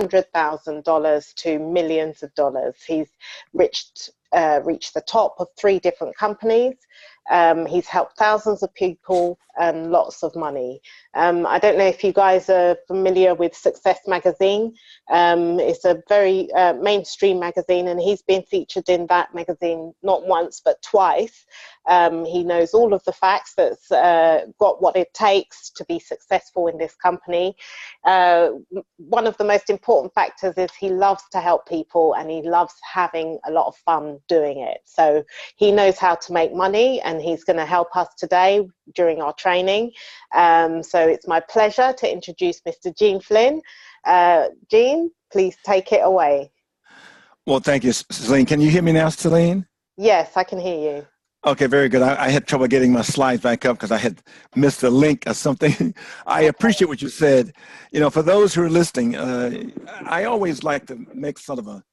$100,000 to millions of dollars. He's reached the top of 3 different companies. He's helped thousands of people and lots of money. I don't know if you guys are familiar with Success Magazine. It's a very mainstream magazine, and he's been featured in that magazine not once but twice. He knows all of the facts, that's got what it takes to be successful in this company. One of the most important factors is he loves to help people, and he loves having a lot of fun doing it. So he knows how to make money, and he's going to help us today during our training. So it's my pleasure to introduce Mr. Gene Flynn. Gene, please take it away. Well, thank you, Celine. Can you hear me now, Celine? Yes, I can hear you. Okay, very good. I had trouble getting my slides back up because I had missed a link or something. I appreciate what you said. You know, for those who are listening, I always like to make sort of a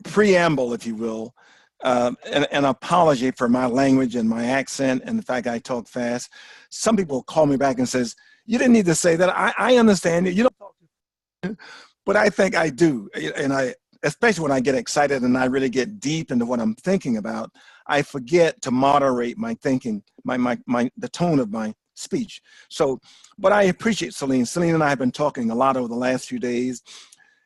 preamble, if you will, an apology for my language and my accent and the fact I talk fast. Some people call me back and says, you didn't need to say that. I understand it. You don't talk to, but I think I do. And especially when I get excited and I really get deep into what I'm thinking about, I forget to moderate my thinking, the tone of my speech. So, but I appreciate Celine. Celine and I have been talking a lot over the last few days,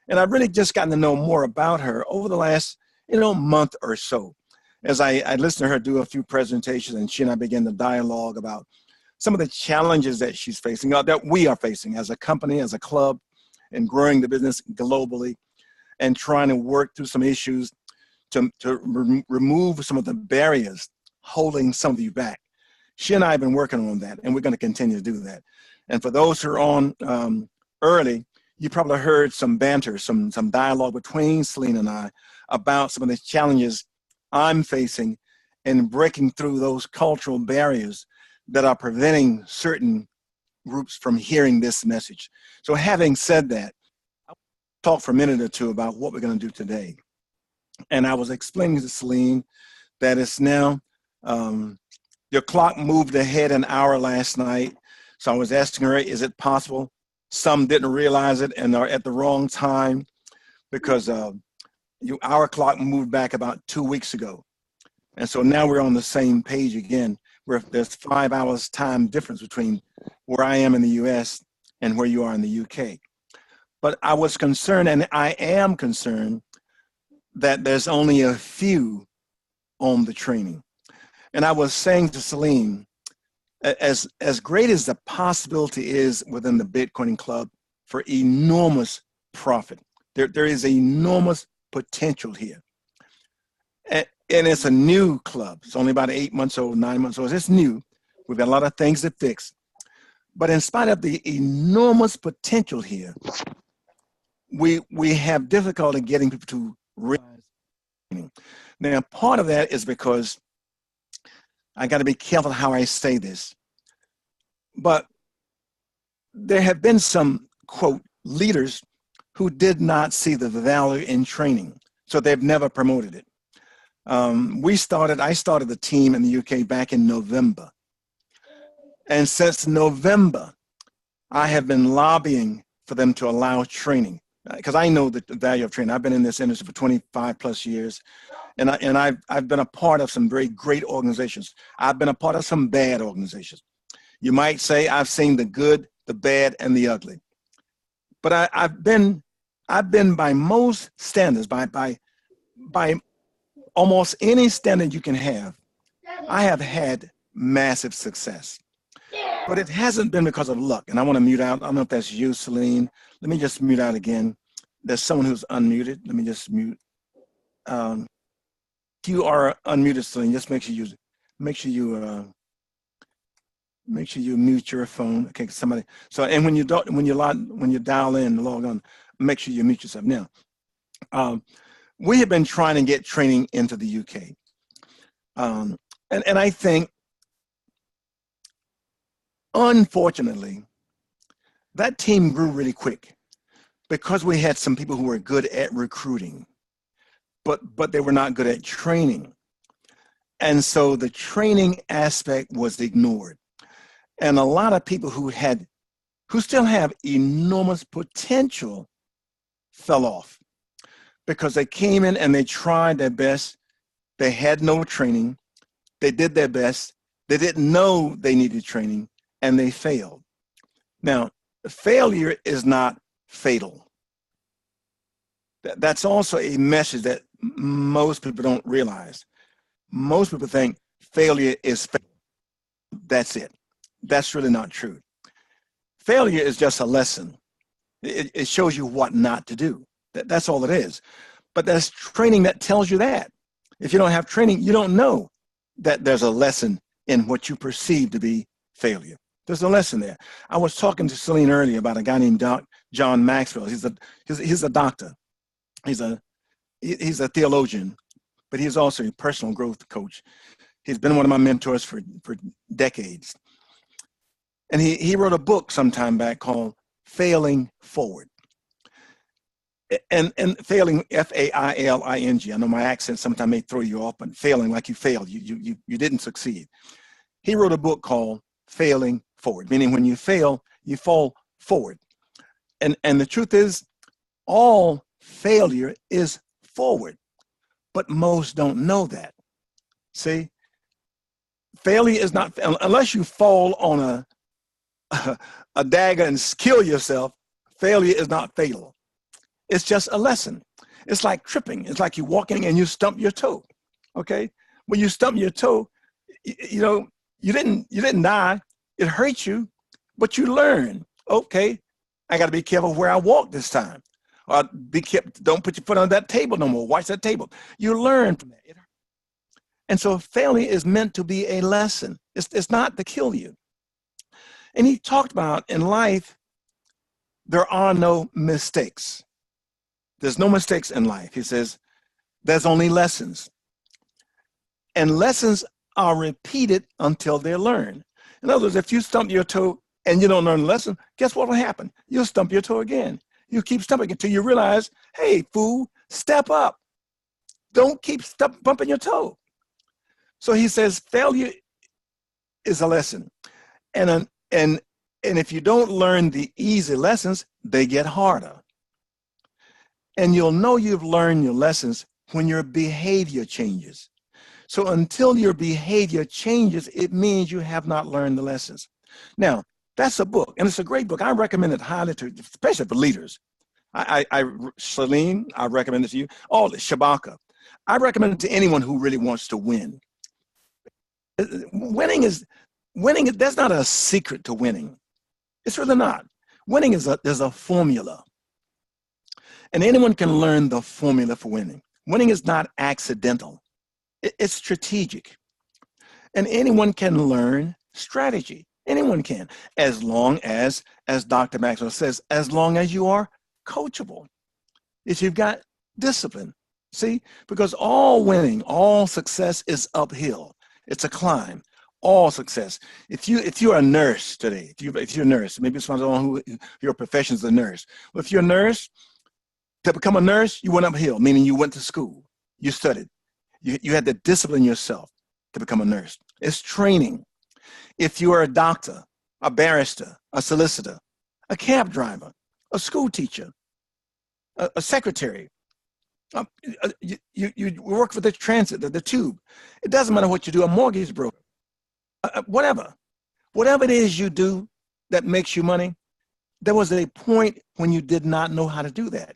and I've really just gotten to know more about her over the last, month or so. As I listened to her do a few presentations, and she and I began the dialogue about some of the challenges that she's facing, that we are facing as a company, as a club, and growing the business globally, and trying to work through some issues to remove some of the barriers holding some of you back. She and I have been working on that, and we're going to continue to do that. And for those who are on early, you probably heard some banter, some dialogue between Celine and I about some of the challenges I'm facing in breaking through those cultural barriers that are preventing certain groups from hearing this message. So having said that, I'll talk for a minute or two about what we're going to do today. And I was explaining to Celine that it's now, your clock moved ahead an hour last night. So I was asking her, is it possible? Some didn't realize it and are at the wrong time because our clock moved back about 2 weeks ago. And so now we're on the same page again, where there's 5 hours time difference between where I am in the US and where you are in the UK. But I was concerned, and I am concerned, that there's only a few on the training. And I was saying to Celine, as great as the possibility is within the Bitcoin Club for enormous profit, there is enormous potential here. And it's a new club. It's only about 8 months old, 9 months old. It's new. We've got a lot of things to fix. But in spite of the enormous potential here, we have difficulty getting people to realize. Now, part of that is because I got to be careful how I say this, but there have been some, quote, leaders who did not see the value in training, so they've never promoted it. I started the team in the UK back in November. And since November, I have been lobbying for them to allow training, because I know the value of training. I've been in this industry for 25 plus years. And I've been a part of some very great organizations. I've been a part of some bad organizations. You might say I've seen the good, the bad, and the ugly. But I've been by most standards, by almost any standard you can have, I have had massive success. But it hasn't been because of luck. And I want to mute out. I don't know if that's you, Celine. Let me just mute out again. There's someone who's unmuted. Let me just mute. If you are unmuted, Celine, just make sure you mute your phone. Okay, somebody. So, and when you dial in, log on, make sure you mute yourself. Now, we have been trying to get training into the UK, and I think, unfortunately, that team grew really quick because we had some people who were good at recruiting, but they were not good at training. And so the training aspect was ignored. And a lot of people who who still have enormous potential fell off because they came in and they tried their best. They had no training. They did their best. They didn't know they needed training, and they failed. Now, failure is not fatal. That's also a message that most people don't realize. Most people think failure is fatal. That's it. That's really not true. Failure is just a lesson. It shows you what not to do. That's all it is. But there's training that tells you that. If you don't have training, you don't know that there's a lesson in what you perceive to be failure. There's a lesson there. I was talking to Celine earlier about a guy named John Maxwell. He's a doctor. He's a theologian, but he's also a personal growth coach. He's been one of my mentors for decades. And he wrote a book some time back called Failing Forward. And failing, F-A-I-L-I-N-G. I know my accent sometimes may throw you off, but failing like you failed, you didn't succeed. He wrote a book called Failing Forward, meaning when you fail, you fall forward. And the truth is, all failure is forward, but most don't know that. See, failure is not, unless you fall on a dagger and kill yourself, failure is not fatal. It's just a lesson. It's like tripping. It's like you walking and you stump your toe. Okay, when you stump your toe, you didn't die. It hurts you, but you learn. Okay, I got to be careful where I walk this time. Or be careful. Don't put your foot on that table no more. Watch that table. You learn from that. And so failure is meant to be a lesson. It's not to kill you. And he talked about in life, there are no mistakes. There's no mistakes in life. He says, there's only lessons. And lessons are repeated until they're learned. In other words, if you stump your toe and you don't learn the lesson, guess what will happen? You'll stump your toe again. You keep stumping until you realize, hey, fool, step up. Don't keep bumping your toe. So he says, failure is a lesson. And if you don't learn the easy lessons, they get harder. And you'll know you've learned your lessons when your behavior changes. So until your behavior changes, it means you have not learned the lessons. Now, that's a book, and it's a great book. I recommend it highly to, especially for leaders. Celine, I recommend it to you. Oh, Shabaka. I recommend it to anyone who really wants to win. Winning, that's not a secret to winning. It's really not. Winning there's a formula. And anyone can learn the formula for winning. Winning is not accidental. It's strategic. And anyone can learn strategy. Anyone can, as long as Dr. Maxwell says, as long as you are coachable. If you've got discipline. See, because all winning, all success is uphill. It's a climb. All success. If you're a nurse today, if you're a nurse, maybe someone who your profession is a nurse. Well, if you're a nurse, to become a nurse, you went uphill, meaning you went to school, you studied, you had to discipline yourself to become a nurse. It's training. If you are a doctor, a barrister, a solicitor, a cab driver, a school teacher, a secretary, you work for the transit, the tube. It doesn't matter what you do, a mortgage broker, whatever it is you do that makes you money, there was a point when you did not know how to do that.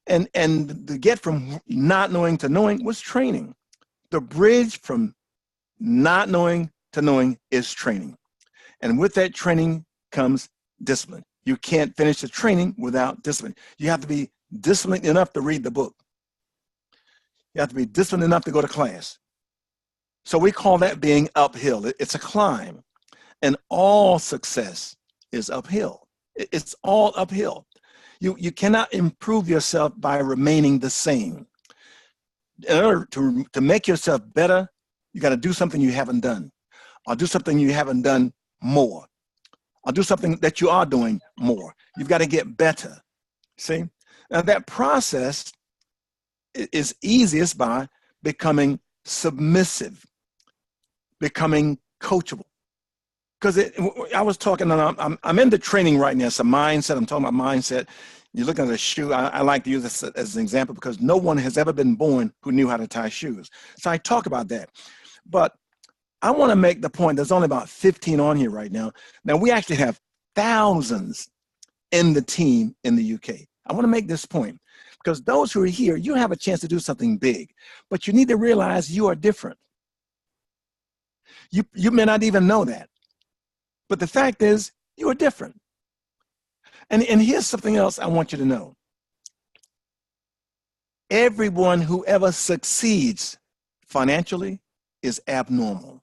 And to get from not knowing to knowing was training. The bridge from not knowing to knowing is training. And with that training comes discipline. You can't finish the training without discipline. You have to be disciplined enough to read the book. You have to be disciplined enough to go to class. So we call that being uphill. It's a climb. And all success is uphill. It's all uphill. You cannot improve yourself by remaining the same. In order to make yourself better, you got to do something you haven't done, or do something you haven't done more, or do something that you are doing more. You've got to get better. See? Now that process is easiest by becoming submissive, becoming coachable. because I was talking, and I'm into training right now. It's a mindset. I'm talking about mindset. You're looking at a shoe. I like to use this as an example because no one has ever been born who knew how to tie shoes. So I talk about that. But I want to make the point, there's only about 15 on here right now. Now, we actually have thousands in the team in the UK. I want to make this point because those who are here, you have a chance to do something big, but you need to realize you are different. You may not even know that, but the fact is you are different. And here's something else I want you to know. Everyone who ever succeeds financially is abnormal.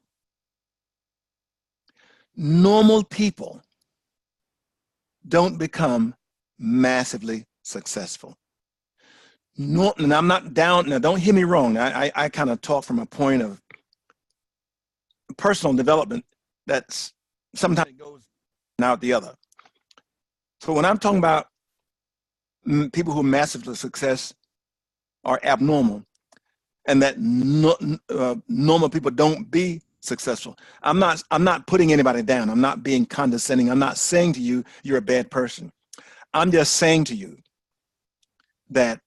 Normal people don't become massively successful. No, and I'm not down, now don't hear me wrong. I kind of talk from a point of personal development that's sometimes goes out the other. So when I'm talking about people who are massively success are abnormal and that normal people don't be successful, I'm not putting anybody down. I'm not being condescending. I'm not saying to you, you're a bad person. I'm just saying to you that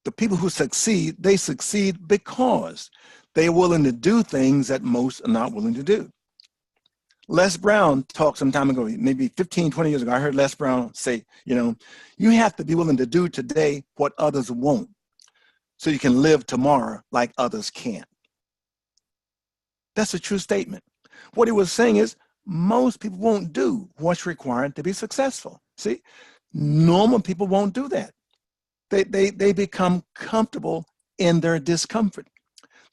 the people who succeed, they succeed because they're willing to do things that most are not willing to do. Les Brown talked some time ago, maybe 15, 20 years ago, I heard Les Brown say, you have to be willing to do today what others won't so you can live tomorrow like others can't. That's a true statement. What he was saying is most people won't do what's required to be successful. See, normal people won't do that. They become comfortable in their discomfort.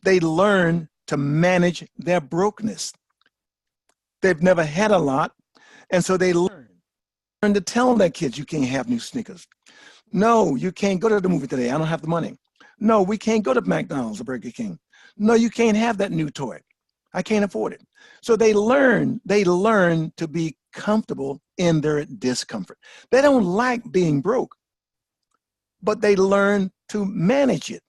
They learn to manage their brokenness. They've never had a lot, and so they learn to tell their kids, you can't have new sneakers. No, you can't go to the movie today. I don't have the money. No, we can't go to McDonald's or Burger King. No, you can't have that new toy. I can't afford it. So they learn to be comfortable in their discomfort. They don't like being broke, but they learn to manage it.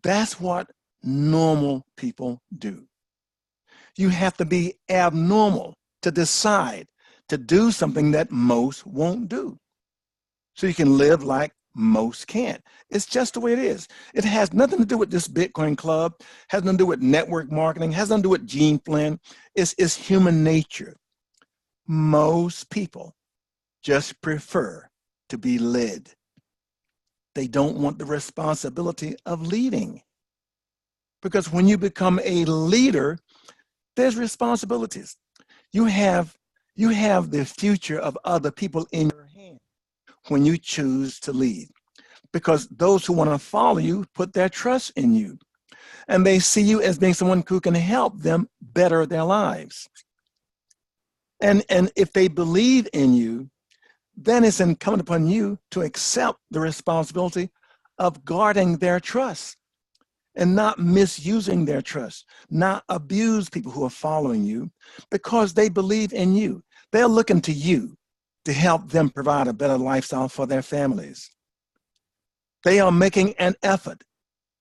That's what normal people do. You have to be abnormal to decide to do something that most won't do. So you can live like most can't. It's just the way it is. It has nothing to do with this Bitcoin club, has nothing to do with network marketing, has nothing to do with Gene Flynn. It's human nature. Most people just prefer to be led. They don't want the responsibility of leading. Because when you become a leader, there's responsibilities. You have the future of other people in your hand when you choose to lead. Because those who want to follow you put their trust in you. And they see you as being someone who can help them better their lives. And if they believe in you, then it's incumbent upon you to accept the responsibility of guarding their trust and not misusing their trust, not abuse people who are following you because they believe in you. They're looking to you to help them provide a better lifestyle for their families. They are making an effort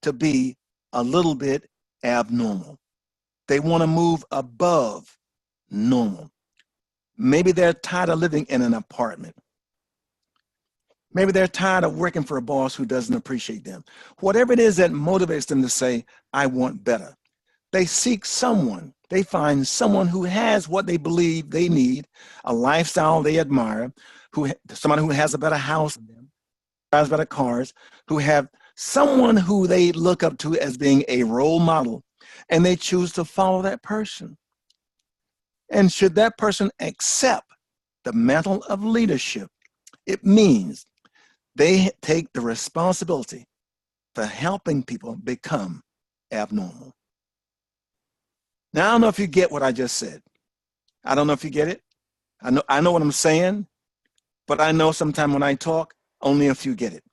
to be a little bit abnormal. They want to move above normal. Maybe they're tired of living in an apartment. Maybe they're tired of working for a boss who doesn't appreciate them. Whatever it is that motivates them to say, I want better. They seek someone, they find someone who has what they believe they need, a lifestyle they admire, someone who has a better house than them, drives better cars, who have someone who they look up to as being a role model, and they choose to follow that person. And should that person accept the mantle of leadership, it means they take the responsibility for helping people become abnormal. Now, I don't know if you get what I just said. I don't know if you get it. I know what I'm saying, but I know sometimes when I talk, only a few get it.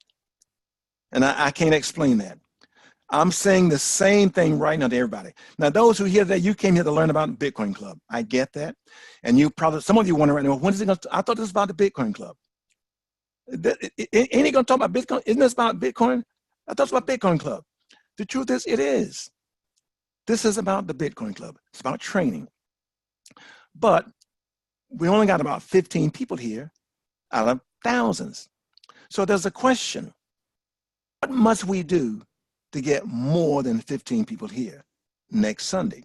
And I can't explain that. I'm saying the same thing right now to everybody. Now, those who hear that, you came here to learn about Bitcoin Club. I get that. And you probably, some of you wonder right now, when is it going to, I thought this was about the Bitcoin Club. Ain't he going to talk about Bitcoin? Isn't this about Bitcoin? I thought it was about Bitcoin Club. The truth is, it is. This is about the Bitcoin Club. It's about training. But we only got about 15 people here out of thousands. So there's a question. What must we do to get more than 15 people here next Sunday?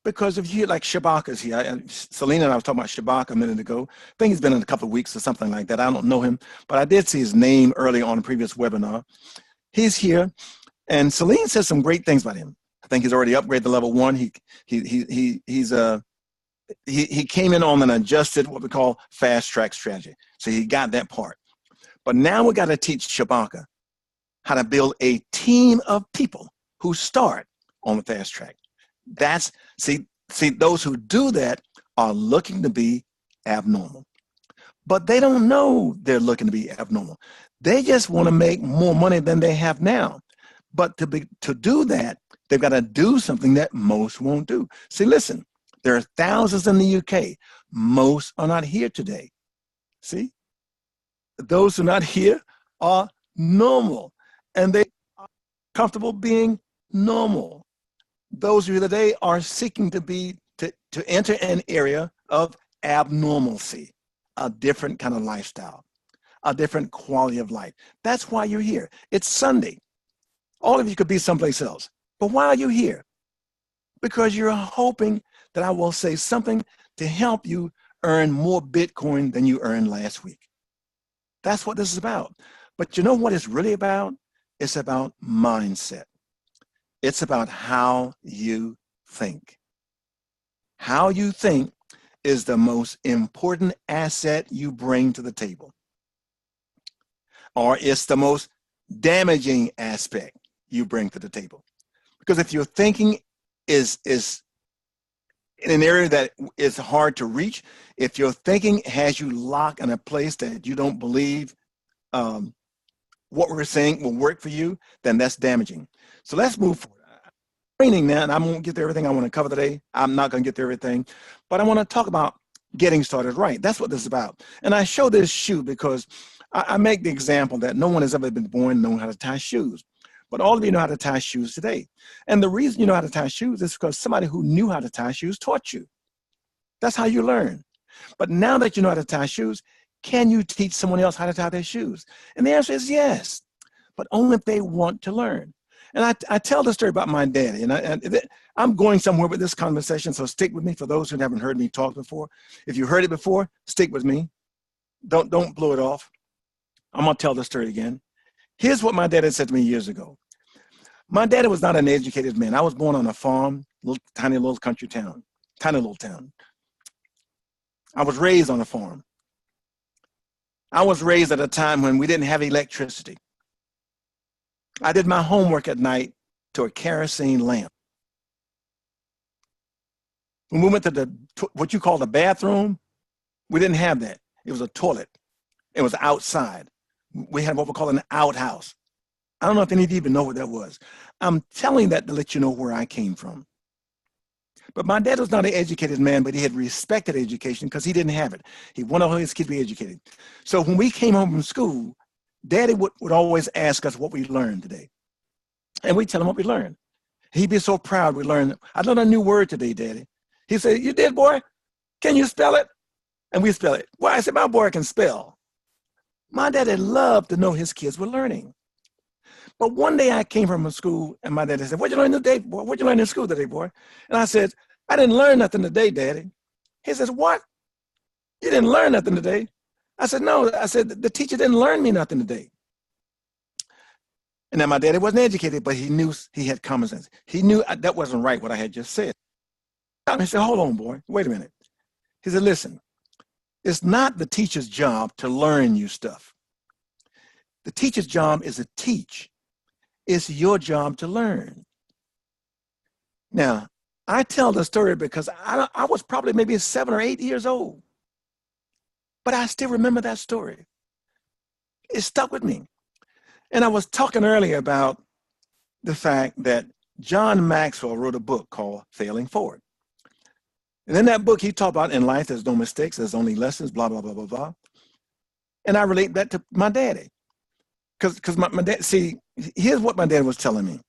Because if you like Shabaka's here, Selena and I was talking about Shabaka a minute ago. I think he's been in a couple of weeks or something like that. I don't know him, but I did see his name early on a previous webinar. He's here, and Celine says some great things about him. I think he's already upgraded to level 1. He came in on an adjusted, what we call fast track strategy. So he got that part. But now we got to teach Shabaka how to build a team of people who start on the fast track. That's, see, those who do that are looking to be abnormal. But they don't know they're looking to be abnormal. They just want to make more money than they have now. But to do that, they've got to do something that most won't do. See, listen, there are thousands in the UK. Most are not here today. See? Those who are not here are normal, and they are comfortable being normal. Those who are here today are seeking to enter an area of abnormalcy, a different kind of lifestyle, a different quality of life. That's why you're here. It's Sunday. All of you could be someplace else. But why are you here? Because you're hoping that I will say something to help you earn more Bitcoin than you earned last week. That's what this is about. But you know what it's really about? It's about mindset. It's about how you think. How you think is the most important asset you bring to the table. Or it's the most damaging aspect you bring to the table. Because if your thinking is in an area that is hard to reach, if your thinking has you locked in a place that you don't believe what we're saying will work for you, then that's damaging. So let's move forward. Training now, and I won't get to everything I want to cover today. I'm not going to get to everything, but I want to talk about getting started right. That's what this is about. And I show this shoe because I make the example that no one has ever been born knowing how to tie shoes. But all of you know how to tie shoes today. And the reason you know how to tie shoes is because somebody who knew how to tie shoes taught you. That's how you learn. But now that you know how to tie shoes, can you teach someone else how to tie their shoes? And the answer is yes, but only if they want to learn. And I tell the story about my daddy, and I'm going somewhere with this conversation, so stick with me for those who haven't heard me talk before. If you heard it before, stick with me. Don't blow it off. I'm going to tell the story again. Here's what my daddy said to me years ago. My daddy was not an educated man. I was born on a farm, tiny little country town, tiny little town. I was raised on a farm. I was raised at a time when we didn't have electricity. I did my homework at night to a kerosene lamp. When we went to what you call the bathroom, we didn't have that. It was a toilet. It was outside. We had what we call an outhouse. I don't know if any of you even know what that was. I'm telling that to let you know where I came from. But my dad was not an educated man, but he had respected education because he didn't have it. He wanted all his kids to be educated. So when we came home from school, Daddy would always ask us what we learned today. And we'd tell him what we learned. He'd be so proud we learned. I learned a new word today, Daddy. He said, "You did, boy? Can you spell it?" And we spell it. Well, I said, "My boy can spell." My daddy loved to know his kids were learning. But one day I came from school and my daddy said, "What'd you learn today, boy? What'd you learn in school today, boy?" And I said, "I didn't learn nothing today, Daddy." He says, "What? You didn't learn nothing today?" I said, "No." I said, "The teacher didn't learn me nothing today." And then my daddy wasn't educated, but he knew he had common sense. He knew that wasn't right, what I had just said. He said, "Hold on, boy. Wait a minute." He said, "Listen, it's not the teacher's job to learn you stuff. The teacher's job is to teach. It's your job to learn." Now, I tell the story because I was probably maybe 7 or 8 years old. But I still remember that story. It stuck with me. And I was talking earlier about the fact that John Maxwell wrote a book called Failing Forward. And in that book, he talked about in life, there's no mistakes, there's only lessons, blah, blah, blah, blah, blah. And I relate that to my daddy. Because my dad, see, here's what my dad was telling me.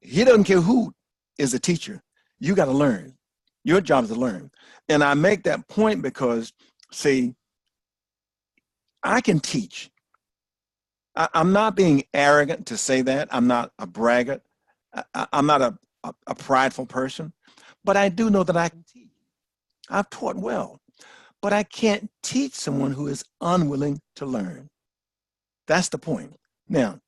He doesn't care who is the teacher. You got to learn. Your job is to learn. And I make that point because, see, I can teach. I'm not being arrogant to say that. I'm not a braggart. I'm not a prideful person, but I do know that I can teach. I've taught well, but I can't teach someone who is unwilling to learn. That's the point. Now,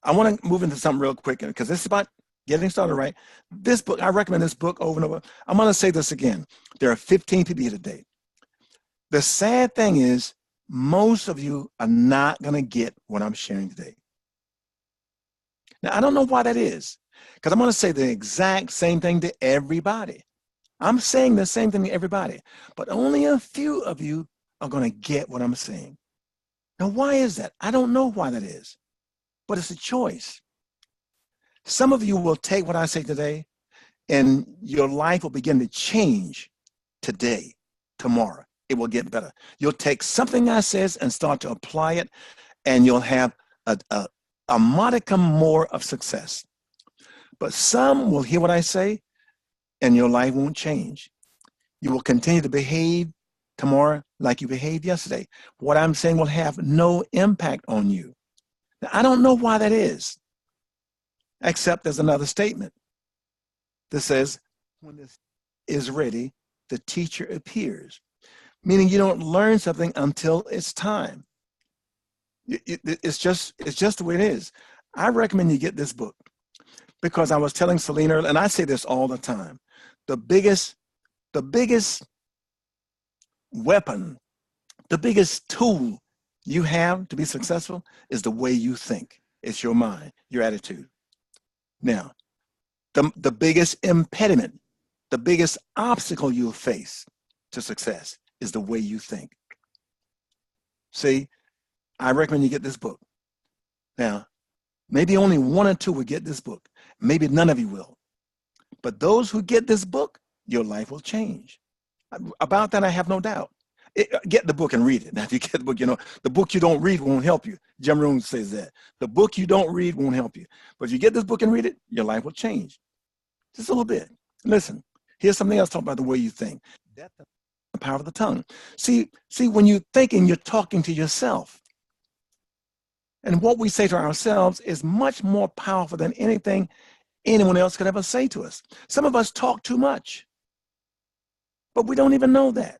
I want to move into something real quick because this is about getting started right. This book, I recommend this book over and over. I'm going to say this again. There are 15 people here today. The sad thing is, most of you are not going to get what I'm sharing today. Now, I don't know why that is, because I'm going to say the exact same thing to everybody. I'm saying the same thing to everybody, but only a few of you are going to get what I'm saying. Now, why is that? I don't know why that is, but it's a choice. Some of you will take what I say today, and your life will begin to change today, tomorrow. It will get better. You'll take something I says and start to apply it, and you'll have a modicum more of success. But some will hear what I say, and your life won't change. You will continue to behave tomorrow like you behaved yesterday. What I'm saying will have no impact on you. Now, I don't know why that is, except there's another statement that says, when this is ready, the teacher appears. Meaning you don't learn something until it's time. It's just the way it is. I recommend you get this book because I was telling Selena, and I say this all the time, the biggest weapon, the biggest tool you have to be successful is the way you think. It's your mind, your attitude. Now, the biggest impediment, the biggest obstacle you'll face to success is the way you think. See, I recommend you get this book. Now, maybe only one or two will get this book. Maybe none of you will. But those who get this book, your life will change. About that, I have no doubt. Get the book and read it. Now, if you get the book, the book you don't read won't help you. Jim Rohn says that. The book you don't read won't help you. But if you get this book and read it, your life will change. Just a little bit. Listen, here's something else talking about the way you think. That's the power of the tongue. See, when you're thinking, you're talking to yourself. And what we say to ourselves is much more powerful than anything anyone else could ever say to us. Some of us talk too much, but we don't even know that.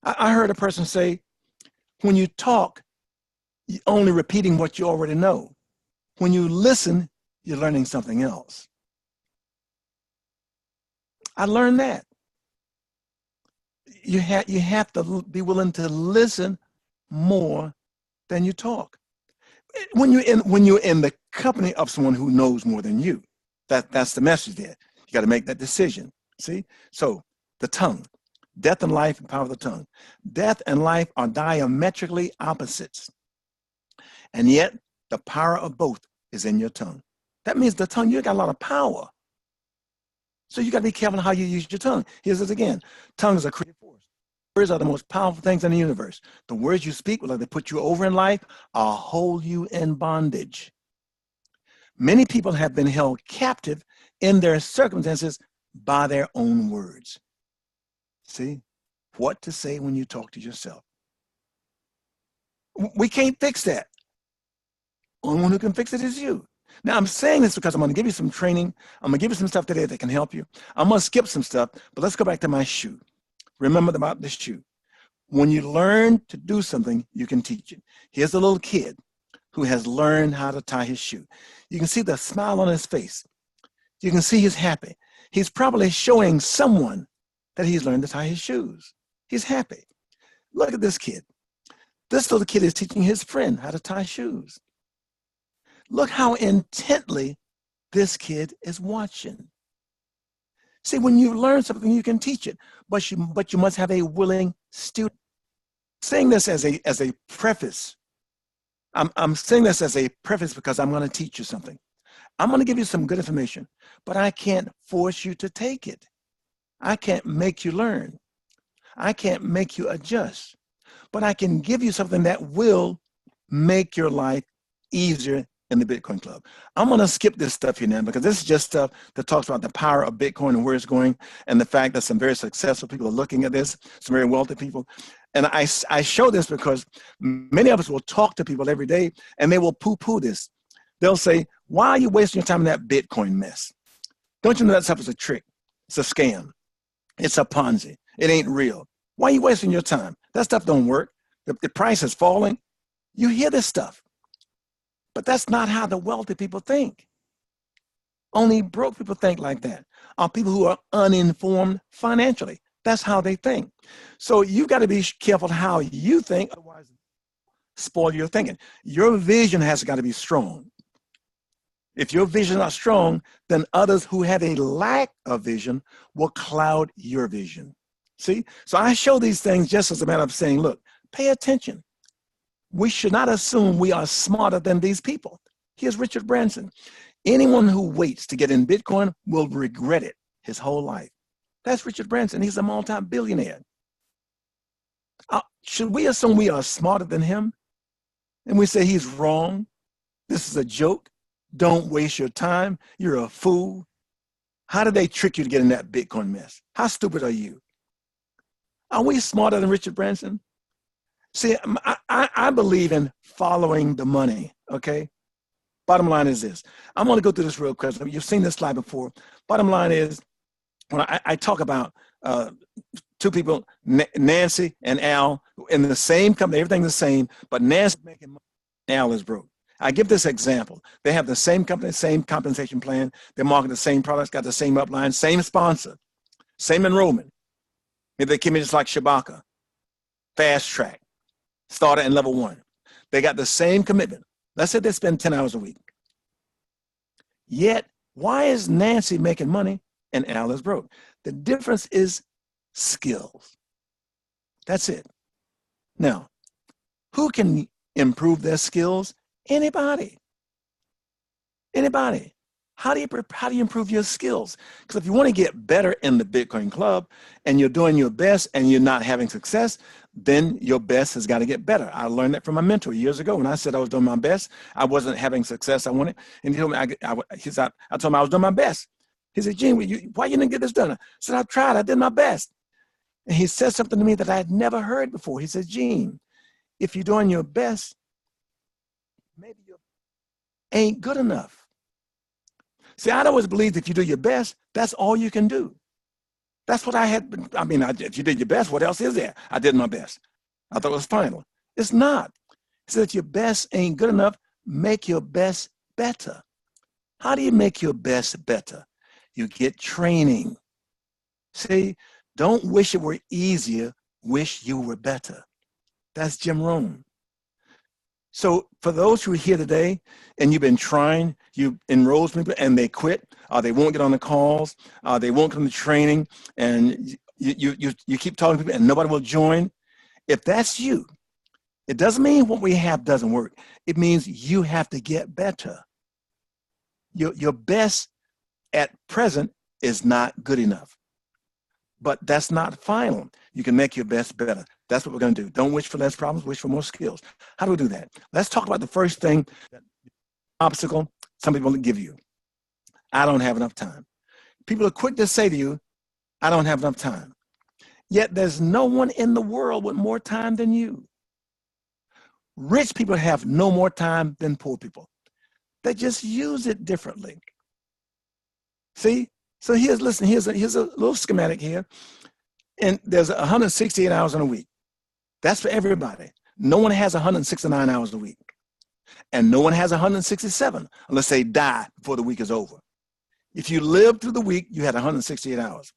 I heard a person say, when you talk, you're only repeating what you already know. When you listen, you're learning something else. I learned that. You have to be willing to listen more than you talk. When you're in the company of someone who knows more than you, that's the message there. You got to make that decision. See? So the tongue, death and life and power of the tongue. Death and life are diametrically opposites. And yet the power of both is in your tongue. That means the tongue, you got a lot of power. So you got to be careful how you use your tongue. Here's this again. Tongue is a creative force. Words are the most powerful things in the universe. The words you speak, whether they put you over in life or hold you in bondage. Many people have been held captive in their circumstances by their own words. See? What to say when you talk to yourself. We can't fix that. Only one who can fix it is you. Now, I'm saying this because I'm going to give you some training. I'm going to give you some stuff today that can help you. I'm going to skip some stuff, but let's go back to my shoe. Remember about this shoe. When you learn to do something, you can teach it. Here's a little kid who has learned how to tie his shoe. You can see the smile on his face. You can see he's happy. He's probably showing someone that he's learned to tie his shoes. He's happy. Look at this kid. This little kid is teaching his friend how to tie shoes. Look how intently this kid is watching. See, when you learn something, you can teach it, but you must have a willing student. Saying this as a preface. I'm saying this as a preface because I'm going to teach you something. I'm going to give you some good information, but I can't force you to take it. I can't make you learn. I can't make you adjust, but I can give you something that will make your life easier in the Bitcoin Club. I'm going to skip this stuff here now because this is just stuff that talks about the power of Bitcoin and where it's going, and the fact that some very successful people are looking at this, some very wealthy people. And I show this because many of us will talk to people every day and they will poo-poo this. They'll say, why are you wasting your time in that Bitcoin mess? Don't you know that stuff is a trick? It's a scam. It's a Ponzi. It ain't real. Why are you wasting your time? That stuff don't work. The price is falling. You hear this stuff. But that's not how the wealthy people think. Only broke people think like that. Are people who are uninformed financially. That's how they think. So you've got to be careful how you think, otherwise spoil your thinking. Your vision has got to be strong. If your vision is not strong, then others who have a lack of vision will cloud your vision. See? So I show these things just as a matter of saying, look, pay attention. We should not assume we are smarter than these people. Here's Richard Branson. Anyone who waits to get in Bitcoin will regret it his whole life. That's Richard Branson. He's a multi-billionaire. Should we assume we are smarter than him? And we say he's wrong. This is a joke. Don't waste your time. You're a fool. How did they trick you to get in that Bitcoin mess? How stupid are you? Are we smarter than Richard Branson? See, I believe in following the money, okay? Bottom line is this. I'm going to go through this real quick. You've seen this slide before. Bottom line is, when I talk about two people, Nancy and Al, in the same company, everything the same, but Nancy's making money, Al is broke. I give this example. They have the same company, same compensation plan. They market the same products, got the same upline, same sponsor, same enrollment. Maybe they came in just like Shabaka, fast track, starter and level 1. They got the same commitment. Let's say they spend 10 hours a week. Yet, why is Nancy making money and Al is broke? The difference is skills. That's it. Now, who can improve their skills? Anybody. Anybody. How do you improve your skills? Because if you want to get better in the Bitcoin Club and you're doing your best and you're not having success, then your best has got to get better. I learned that from my mentor years ago when I said I was doing my best. I wasn't having success I wanted. And he told me, I told him I was doing my best. He said, Gene, why you didn't get this done? I said, I tried. I did my best. And he said something to me that I had never heard before. He said, Gene, if you're doing your best, maybe you ain't good enough. See, I'd always believed if you do your best, that's all you can do. That's what I had been, if you did your best, what else is there? I did my best. I thought it was final. It's not. He said, if your best ain't good enough, make your best better. How do you make your best better? You get training. See, don't wish it were easier, wish you were better. That's Jim Rohn. So for those who are here today and you've been trying, you enroll people and they quit, they won't get on the calls, they won't come to training, and you keep talking to people and nobody will join. If that's you, it doesn't mean what we have doesn't work. It means you have to get better. Your best at present is not good enough. But that's not final. You can make your best better. That's what we're going to do. Don't wish for less problems, wish for more skills. How do we do that? Let's talk about the first thing, obstacle some people give you. I don't have enough time. People are quick to say to you, I don't have enough time. Yet there's no one in the world with more time than you. Rich people have no more time than poor people. They just use it differently. See? So here's a little schematic here. And there's 168 hours in a week. That's for everybody. No one has 169 hours a week. And no one has 167 unless they die before the week is over. If you live through the week, you had 168 hours.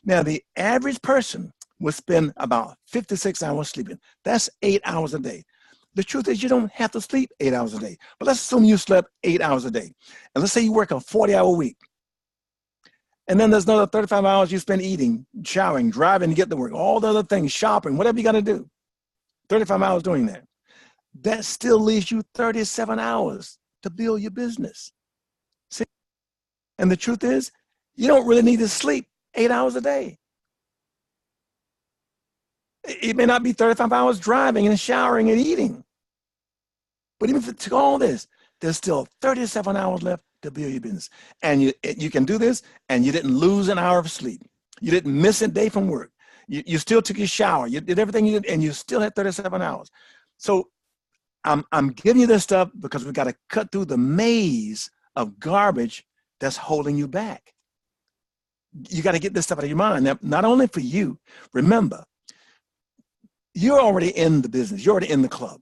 Now, the average person will spend about 56 hours sleeping. That's 8 hours a day. The truth is you don't have to sleep 8 hours a day. But let's assume you slept 8 hours a day. And let's say you work a 40-hour week. And then there's another 35 hours you spend eating, showering, driving to get to work, all the other things, shopping, whatever you got to do. 35 hours doing that. That still leaves you 37 hours to build your business. See? And the truth is, you don't really need to sleep 8 hours a day. It may not be 35 hours driving and showering and eating. But even if it took all this, there's still 37 hours left to build your business. And you can do this, and you didn't lose an hour of sleep. You didn't miss a day from work. You still took your shower. You did everything you did, and you still had 37 hours. So I'm giving you this stuff because we got to cut through the maze of garbage that's holding you back. You got to get this stuff out of your mind. Now, not only for you, remember, you're already in the business. You're already in the club.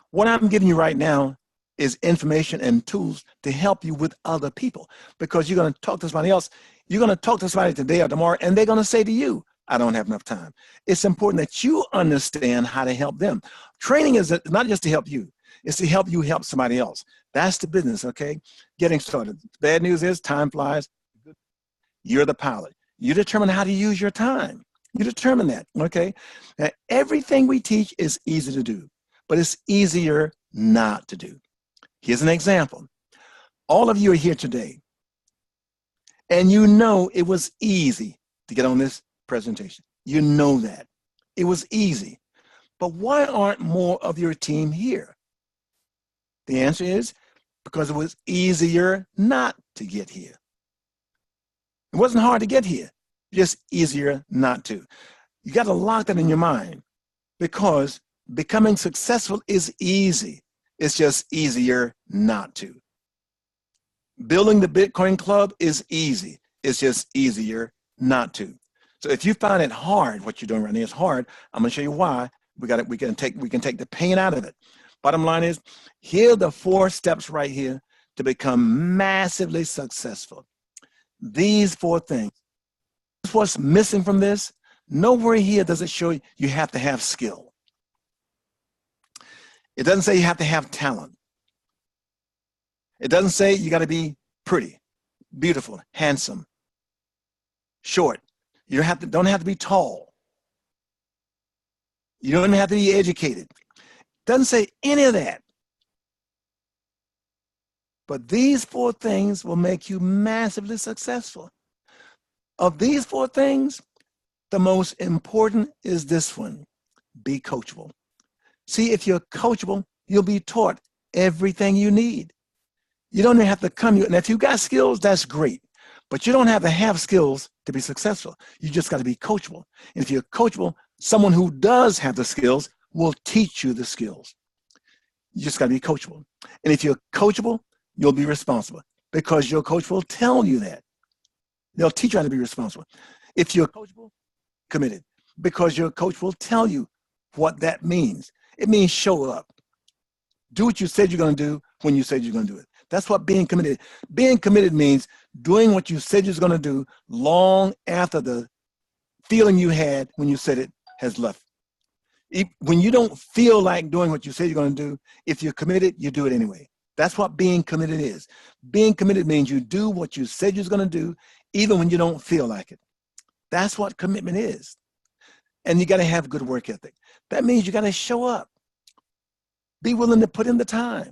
What I'm giving you right now is information and tools to help you with other people, because you're going to talk to somebody else. You're going to talk to somebody today or tomorrow, and they're going to say to you, I don't have enough time. It's important that you understand how to help them. Training is not just to help you. It's to help you help somebody else. That's the business, okay? Getting started. Bad news is time flies. You're the pilot. You determine how to use your time. You determine that, okay? Now, everything we teach is easy to do, but it's easier not to do. Here's an example. All of you are here today, and you know it was easy to get on this presentation. You know that. It was easy. But why aren't more of your team here? The answer is because it was easier not to get here. It wasn't hard to get here, just easier not to. You got to lock that in your mind, because becoming successful is easy. It's just easier not to. Building the Bitcoin club is easy. It's just easier not to. So if you find it hard, what you're doing right now is hard, I'm going to show you why. We can take the pain out of it. Bottom line is, here are the 4 steps right here to become massively successful. These 4 things. What's missing from this? Nowhere here does it show you have to have skill. It doesn't say you have to have talent. It doesn't say you got to be pretty, beautiful, handsome, short. You don't have to be tall. You don't even have to be educated. It doesn't say any of that. But these 4 things will make you massively successful. Of these 4 things, the most important is this one: be coachable. See, if you're coachable, you'll be taught everything you need. You don't even have to come. And if you got skills, that's great. But you don't have to have skills to be successful. You just got to be coachable. And if you're coachable, someone who does have the skills will teach you the skills. You just got to be coachable. And if you're coachable, you'll be responsible, because your coach will tell you that. They'll teach you how to be responsible. If you're coachable, committed, because your coach will tell you what that means. It means show up. Do what you said you're going to do when you said you're going to do it. That's what being committed. Being committed means doing what you said you're going to do long after the feeling you had when you said it has left. When you don't feel like doing what you said you're going to do, if you're committed, you do it anyway. That's what being committed is. Being committed means you do what you said you're going to do, even when you don't feel like it. That's what commitment is. And you got to have good work ethic. That means you got to show up. Be willing to put in the time.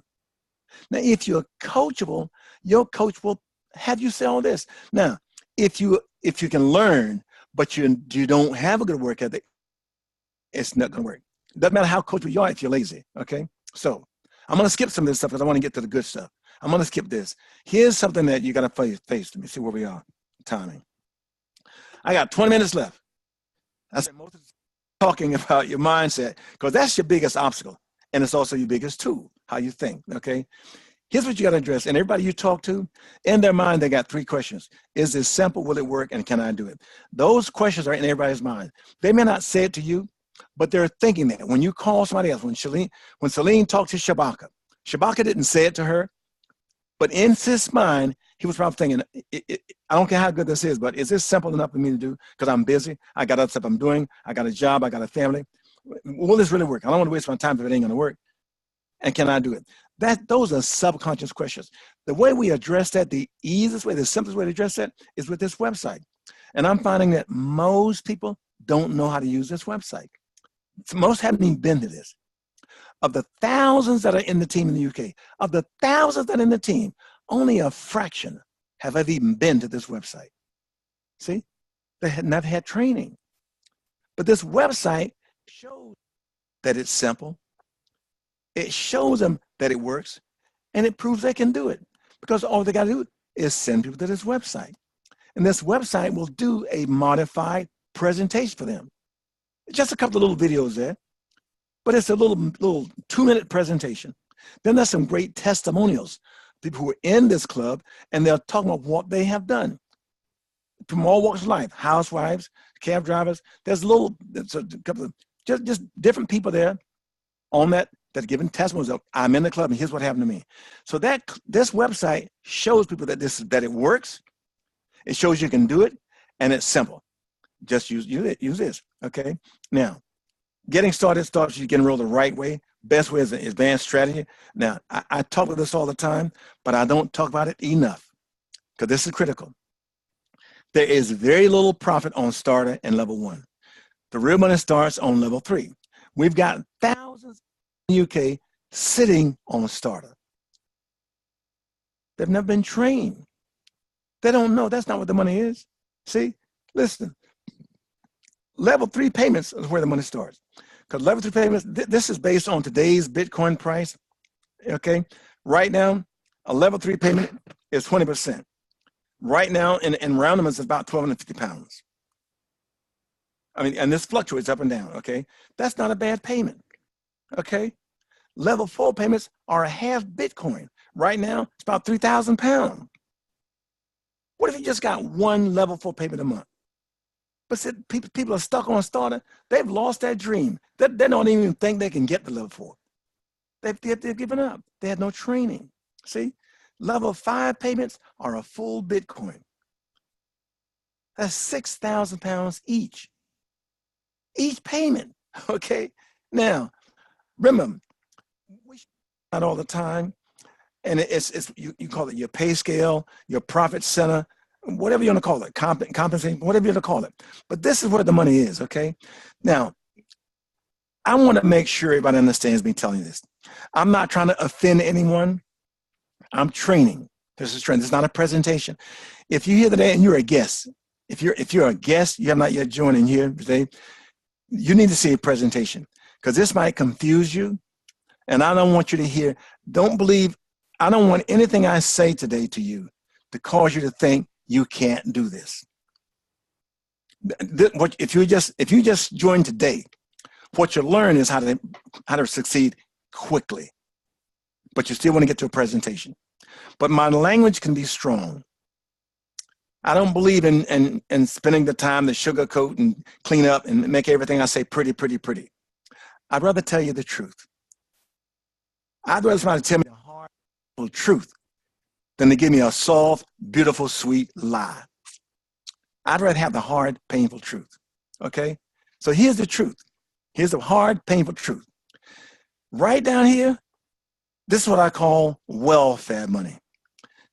Now, if you're coachable, your coach will have you say all this. Now, if you can learn, but you don't have a good work ethic, it's not going to work. It doesn't matter how coachable you are if you're lazy, okay? So I'm going to skip some of this stuff because I want to get to the good stuff. I'm going to skip this. Here's something that you got to face. Let me see where we are. Timing. I got 20 minutes left. I said most of talking about your mindset, because that's your biggest obstacle. And it's also your biggest tool, how you think, okay? Here's what you got to address. And everybody you talk to, in their mind, they got 3 questions. Is this simple? Will it work? And can I do it? Those questions are in everybody's mind. They may not say it to you, but they're thinking that. When you call somebody else, when Celine talked to Shabaka didn't say it to her, but in his mind, he was probably thinking, I don't care how good this is, but is this simple enough for me to do? Because I'm busy. I got other stuff I'm doing. I got a job. I got a family. Will this really work? I don't want to waste my time if it ain't going to work. And can I do it? Those are subconscious questions. The way we address that, the easiest way, the simplest way to address that is with this website. And I'm finding that most people don't know how to use this website. Most haven't even been to this. Of the thousands that are in the team in the UK, of the thousands that are in the team, only a fraction have ever even been to this website. See? They had never had training. But this website shows that it's simple. It shows them that it works. And it proves they can do it because all they got to do is send people to this website. And this website will do a modified presentation for them. Just a couple of little videos there, but it's a little 2-minute presentation. Then there's some great testimonials, people who are in this club, and they're talking about what they have done from all walks of life, housewives, cab drivers. There's a couple of just different people there on that are giving testimonies of, I'm in the club and here's what happened to me. So this website shows people that that it works. It shows you can do it, and it's simple. Just use this, okay? Now, getting started starts you get enrolled the right way. Best way is an advanced strategy. Now, I talk about this all the time, but I don't talk about it enough because this is critical. There is very little profit on starter and level 1. The real money starts on level 3. We've got thousands in the UK sitting on starter. They've never been trained. They don't know. That's not what the money is. See, listen, level 3 payments is where the money starts. Because level 3 payments, this is based on today's Bitcoin price, okay? Right now, a level 3 payment is 20%. Right now, in round numbers, it's about 1,250 pounds. I mean, and this fluctuates up and down, okay? That's not a bad payment, okay? Level 4 payments are a half Bitcoin. Right now, it's about 3,000 pounds. What if you just got one level 4 payment a month? But see, people are stuck on starter. They've lost that dream. They don't even think they can get to level 4. They've given up. They had no training. See, level 5 payments are a full Bitcoin. That's 6,000 pounds each payment, okay? Now, remember, we not all the time, and you call it your pay scale, your profit center, whatever you want to call it, compensation, whatever you want to call it. But this is where the money is, okay? Now, I want to make sure everybody understands me telling you this. I'm not trying to offend anyone. I'm training. This is training. This is not a presentation. If you're here today and you're a guest, if you're a guest, you have not yet joined in here today, you need to see a presentation because this might confuse you. And I don't want you to hear, I don't want anything I say today to you to cause you to think you can't do this. If you just joined today, what you learn is how to succeed quickly, but you still want to get to a presentation. But my language can be strong. I don't believe in spending the time to sugarcoat and clean up and make everything I say pretty, pretty, pretty. I'd rather tell you the truth. I'd rather somebody tell me the hard truth than to give me a soft, beautiful, sweet lie. I'd rather have the hard, painful truth, okay? So here's the truth. Here's the hard, painful truth. Right down here, this is what I call welfare money.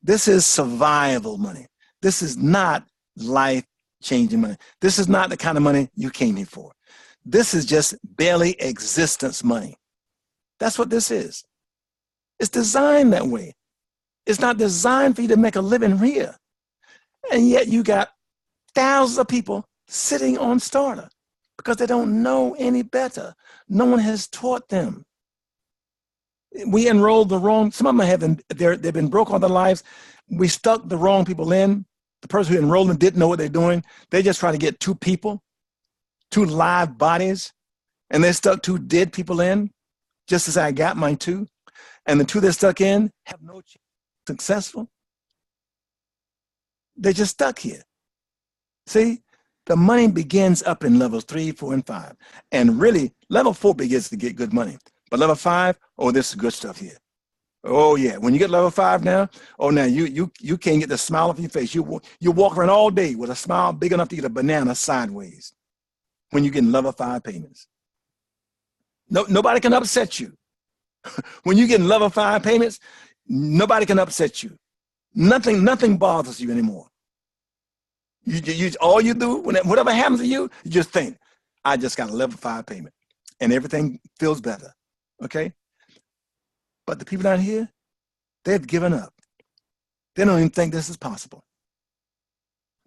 This is survival money. This is not life-changing money. This is not the kind of money you came here for. This is just barely existence money. That's what this is. It's designed that way. It's not designed for you to make a living here. And yet you got thousands of people sitting on starter because they don't know any better. No one has taught them. We enrolled the wrong, some of them they've been broke all their lives. We stuck the wrong people in. The person who enrolled them didn't know what they're doing. They just try to get 2 people, 2 live bodies, and they stuck 2 dead people in, just as I got mine 2. And the 2 that stuck in have no chance of successful. They're just stuck here. See, the money begins up in levels 3, 4, and 5. And really, level 4 begins to get good money. But level 5, oh, this is good stuff here. Oh, yeah. When you get level 5 now, oh, now you can't get the smile off your face. You walk around all day with a smile big enough to eat a banana sideways when you get level 5 payments. Nobody can upset you. When you get level 5 payments, nobody can upset you. Nothing bothers you anymore. All you do, whatever happens to you, you just think, I just got a level 5 payment. And everything feels better, okay? But the people down here, they've given up. They don't even think this is possible.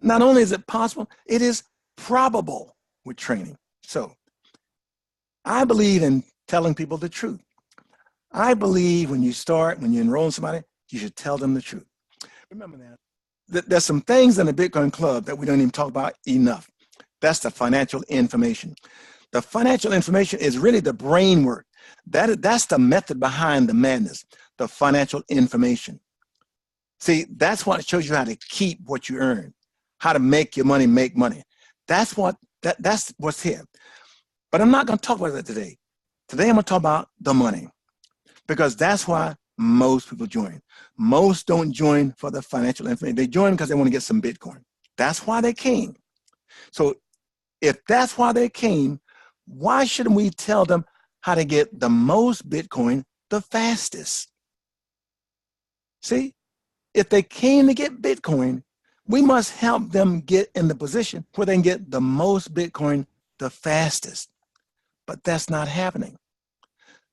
Not only is it possible, it is probable with training. So I believe in telling people the truth. I believe when you enroll somebody, you should tell them the truth. Remember now, there's some things in the Bitcoin Club that we don't even talk about enough. That's the financial information. The financial information is really the brain work. That's the method behind the madness, the financial information. See, that's what shows you how to keep what you earn, how to make your money make money. That's what's here. But I'm not going to talk about that today. Today I'm going to talk about the money, because that's why most people join. Most don't join for the financial information. They join because they want to get some Bitcoin. That's why they came. So if that's why they came, why shouldn't we tell them how to get the most Bitcoin the fastest? See, if they came to get Bitcoin, we must help them get in the position where they can get the most Bitcoin the fastest. But that's not happening.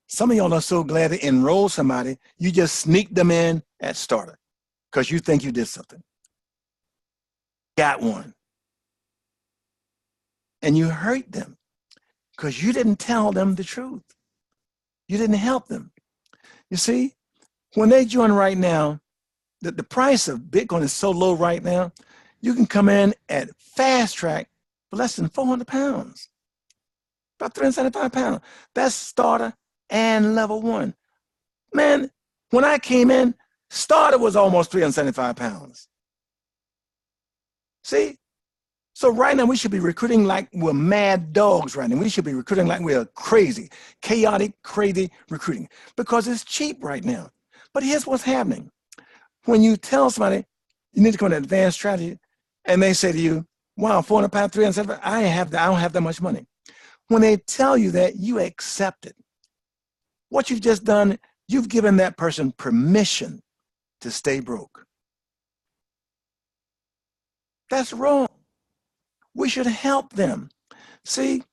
Some of y'all are so glad to enroll somebody, you just sneak them in at starter because you think you did something. Got one. And you hurt them because you didn't tell them the truth. You didn't help them. You see, when they join right now, the price of Bitcoin is so low right now, you can come in at fast track for less than 400 pounds, about 375 pounds. That's starter and level one. Man, when I came in, starter was almost 375 pounds. See? So right now we should be recruiting like we're mad dogs right now. We should be recruiting like we're crazy, chaotic, crazy recruiting because it's cheap right now. But here's what's happening. When you tell somebody you need to come to advanced strategy and they say to you, wow, 400 pounds, 375, I don't have that much money. When they tell you that, you accept it. What you've just done, you've given that person permission to stay broke. That's wrong. We should help them. See,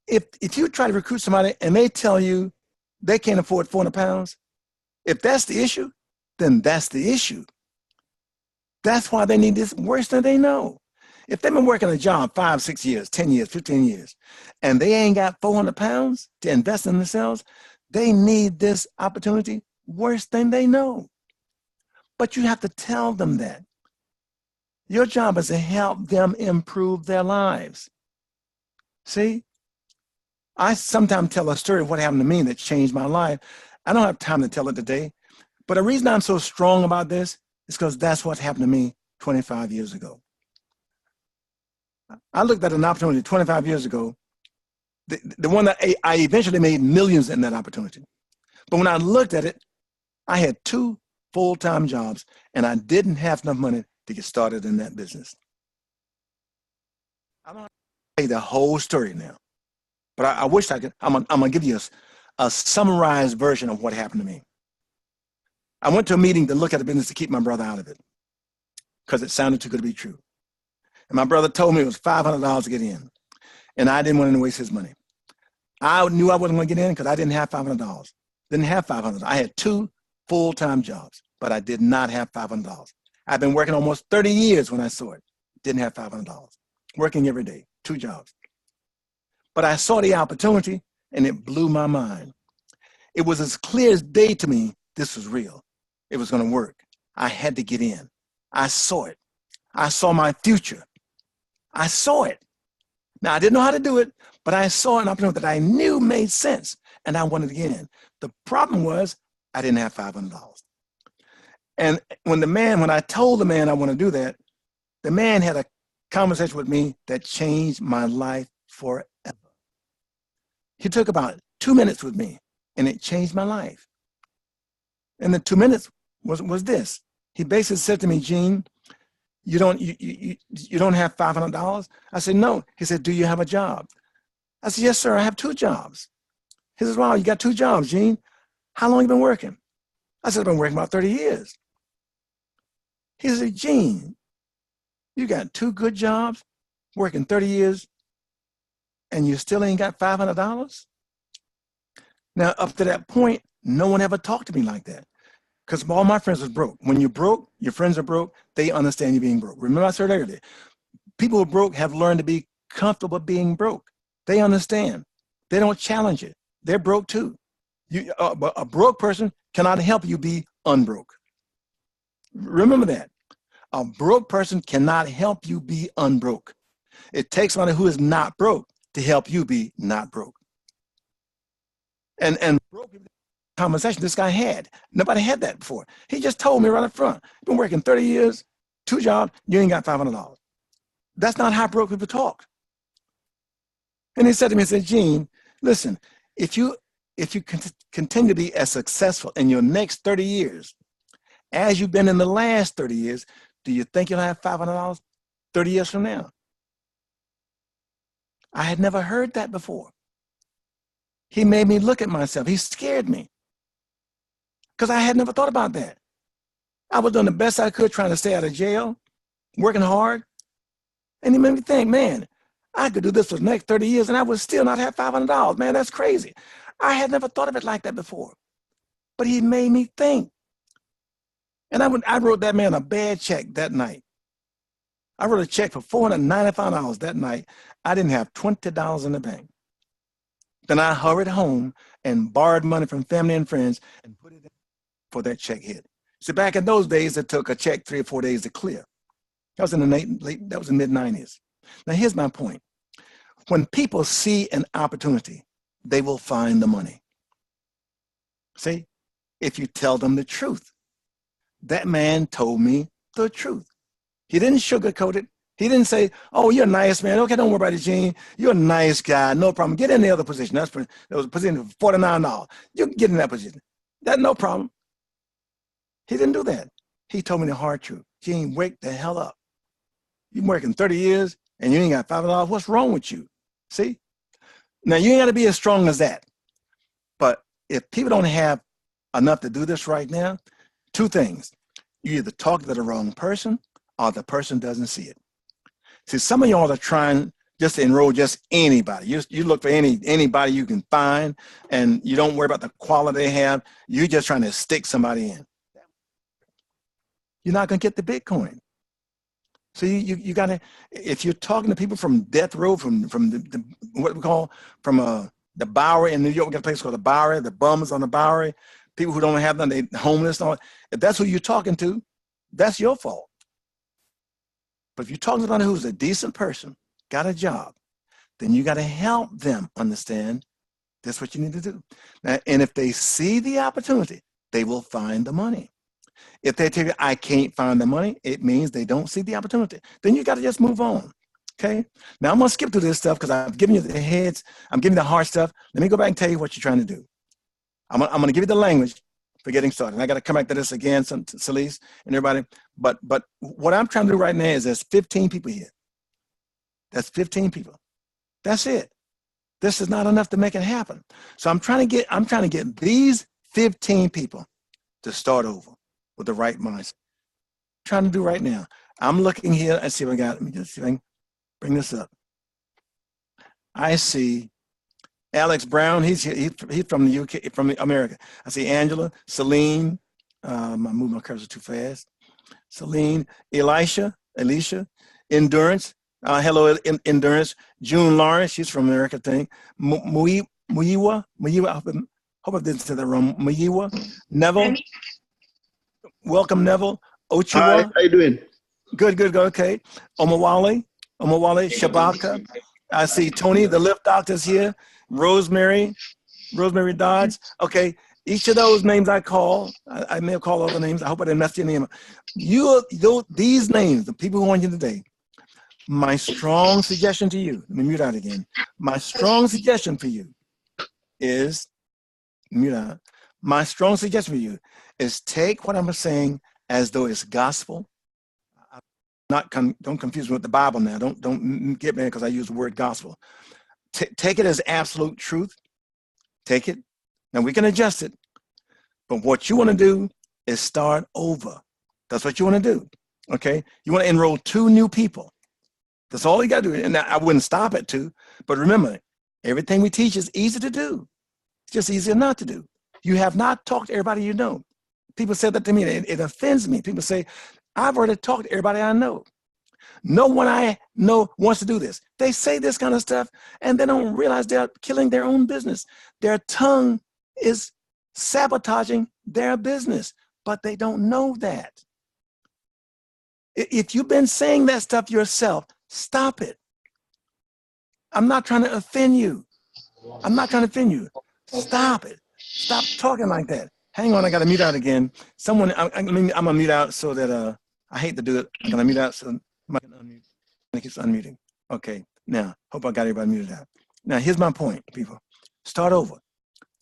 if you try to recruit somebody and they tell you they can't afford 400 pounds, if that's the issue, then that's the issue. That's why they need this worse than they know. If they've been working a job 5, 6 years, 10 years, 15 years, and they ain't got 400 pounds to invest in themselves, they need this opportunity worse than they know. But you have to tell them that. Your job is to help them improve their lives. See, I sometimes tell a story of what happened to me that changed my life. I don't have time to tell it today, but the reason I'm so strong about this is because that's what happened to me 25 years ago. I looked at an opportunity 25 years ago, the one that I eventually made millions in that opportunity. But when I looked at it, I had 2 full-time jobs and I didn't have enough money to get started in that business. I don't have to tell you the whole story now, but I wish I could. I'm gonna give you a summarized version of what happened to me. I went to a meeting to look at the business to keep my brother out of it because it sounded too good to be true. And my brother told me it was $500 to get in, and I didn't want to waste his money. I knew I wasn't going to get in because I didn't have $500. Didn't have $500. I had 2 full-time jobs, but I did not have $500. I've been working almost 30 years when I saw it. Didn't have $500. Working every day, 2 jobs. But I saw the opportunity and it blew my mind. It was as clear as day to me this was real. It was going to work. I had to get in. I saw it. I saw my future. I saw it. Now, I didn't know how to do it, but I saw an opportunity that I knew made sense, and I wanted to get in. The problem was I didn't have $500. And when I told the man I want to do that, the man had a conversation with me that changed my life forever. He took about 2 minutes with me, and it changed my life. And the 2 minutes was this. He basically said to me, Gene, you don't have $500? I said, no. He said, do you have a job? I said, yes, sir, I have 2 jobs. He says, wow, you got 2 jobs, Gene. How long have you been working? I said, I've been working about 30 years. He said, Gene, you got 2 good jobs, working 30 years, and you still ain't got $500? Now, up to that point, no one ever talked to me like that. Because all my friends was broke. When you're broke, your friends are broke, they understand you being broke. Remember I said earlier, people who are broke have learned to be comfortable being broke. They understand. They don't challenge it. They're broke too. A broke person cannot help you be unbroke. Remember that. A broke person cannot help you be unbroke. It takes somebody who is not broke to help you be not broke. And broke conversation this guy had. Nobody had that before. He just told me right up front, you've been working 30 years, 2 jobs, you ain't got $500. That's not how broke people talk. And he said to me, he said, Gene, listen, if you continue to be as successful in your next 30 years as you've been in the last 30 years, do you think you'll have $500 30 years from now? I had never heard that before. He made me look at myself. He scared me because I had never thought about that. I was doing the best I could trying to stay out of jail, working hard. And he made me think, man, I could do this for the next 30 years and I would still not have $500. Man, that's crazy. I had never thought of it like that before. But he made me think. And I wrote that man a bad check that night. I wrote a check for $495 that night. I didn't have $20 in the bank. Then I hurried home and borrowed money from family and friends and put it in before that check hit. See, back in those days, it took a check 3 or 4 days to clear. That was in the mid-90s. Now, here's my point. When people see an opportunity, they will find the money. See, if you tell them the truth. That man told me the truth. He didn't sugarcoat it. He didn't say, oh, you're a nice man. Okay, don't worry about it, Gene. You're a nice guy. No problem. Get in the other position. That was a position for $49. You can get in that position. That's no problem. He didn't do that. He told me the hard truth. Gene, wake the hell up. You've been working 30 years and you ain't got $5. What's wrong with you? See? Now, you ain't got to be as strong as that. But if people don't have enough to do this right now, 2 things. You either talk to the wrong person or the person doesn't see it. See, some of y'all are trying just to enroll just anybody. You look for anybody you can find, and you don't worry about the quality they have. You're just trying to stick somebody in. You're not going to get the Bitcoin. So you got to, if you're talking to people from death row, from the what we call, from the Bowery in New York, we got a place called the Bowery, the bums on the Bowery, people who don't have nothing, they homeless. If that's who you're talking to, that's your fault. But if you're talking to somebody who's a decent person, got a job, then you got to help them understand that's what you need to do. Now, and if they see the opportunity, they will find the money. If they tell you, I can't find the money, it means they don't see the opportunity. Then you got to just move on. Okay? Now, I'm going to skip through this stuff because I've given you the heads. I'm giving you the hard stuff. Let me go back and tell you what you're trying to do. I'm going to give you the language for getting started. And I got to come back to this again, Celeste and everybody. But what I'm trying to do right now is there's 15 people here. That's 15 people. That's it. This is not enough to make it happen. So I'm trying to get these 15 people to start over with the right mindset. I'm trying to do right now. I'm looking here. I see what I got. Let me just see if I can bring this up. I see Alex Brown, he's from the UK, from America. I see Angela, Celine, I'm moving my cursor too fast. Celine, Alicia, Endurance, hello, Endurance. June Lawrence, she's from America, I think. Muyiwa, I hope I didn't say that wrong. Muyiwa, Neville, welcome Neville. Ochiwa. Hi, how you doing? Good, okay. Omawale, Shabaka. I see Tony, the lift doctor's here. Rosemary Dodds. Okay, each of those names I call, I may have called other names. I hope I didn't mess your name up. These names, the people who are here today, my strong suggestion to you, let me mute out again. My strong suggestion for you is, my strong suggestion for you is take what I'm saying as though it's gospel. Don't confuse me with the Bible now. Don't get me because I use the word gospel. Take it as absolute truth. Take it. Now we can adjust it. But what you want to do is start over. That's what you want to do. Okay? You want to enroll 2 new people. That's all you got to do. And I wouldn't stop at 2. But remember, everything we teach is easy to do. It's just easier not to do. You have not talked to everybody you know. People said that to me. It offends me. People say, I've already talked to everybody I know. No one I know wants to do this. They say this kind of stuff and they don't realize they're killing their own business. Their tongue is sabotaging their business, but they don't know that. If you've been saying that stuff yourself, stop it. I'm not trying to offend you. I'm not trying to offend you. Stop it. Stop talking like that. Hang on, I got to mute out again. Someone, I'm going to mute out so that, I hate to do it. I'm going to mute out so I can unmute. It's unmuting. Okay, now, hope I got everybody muted out. Now, here's my point, people. Start over.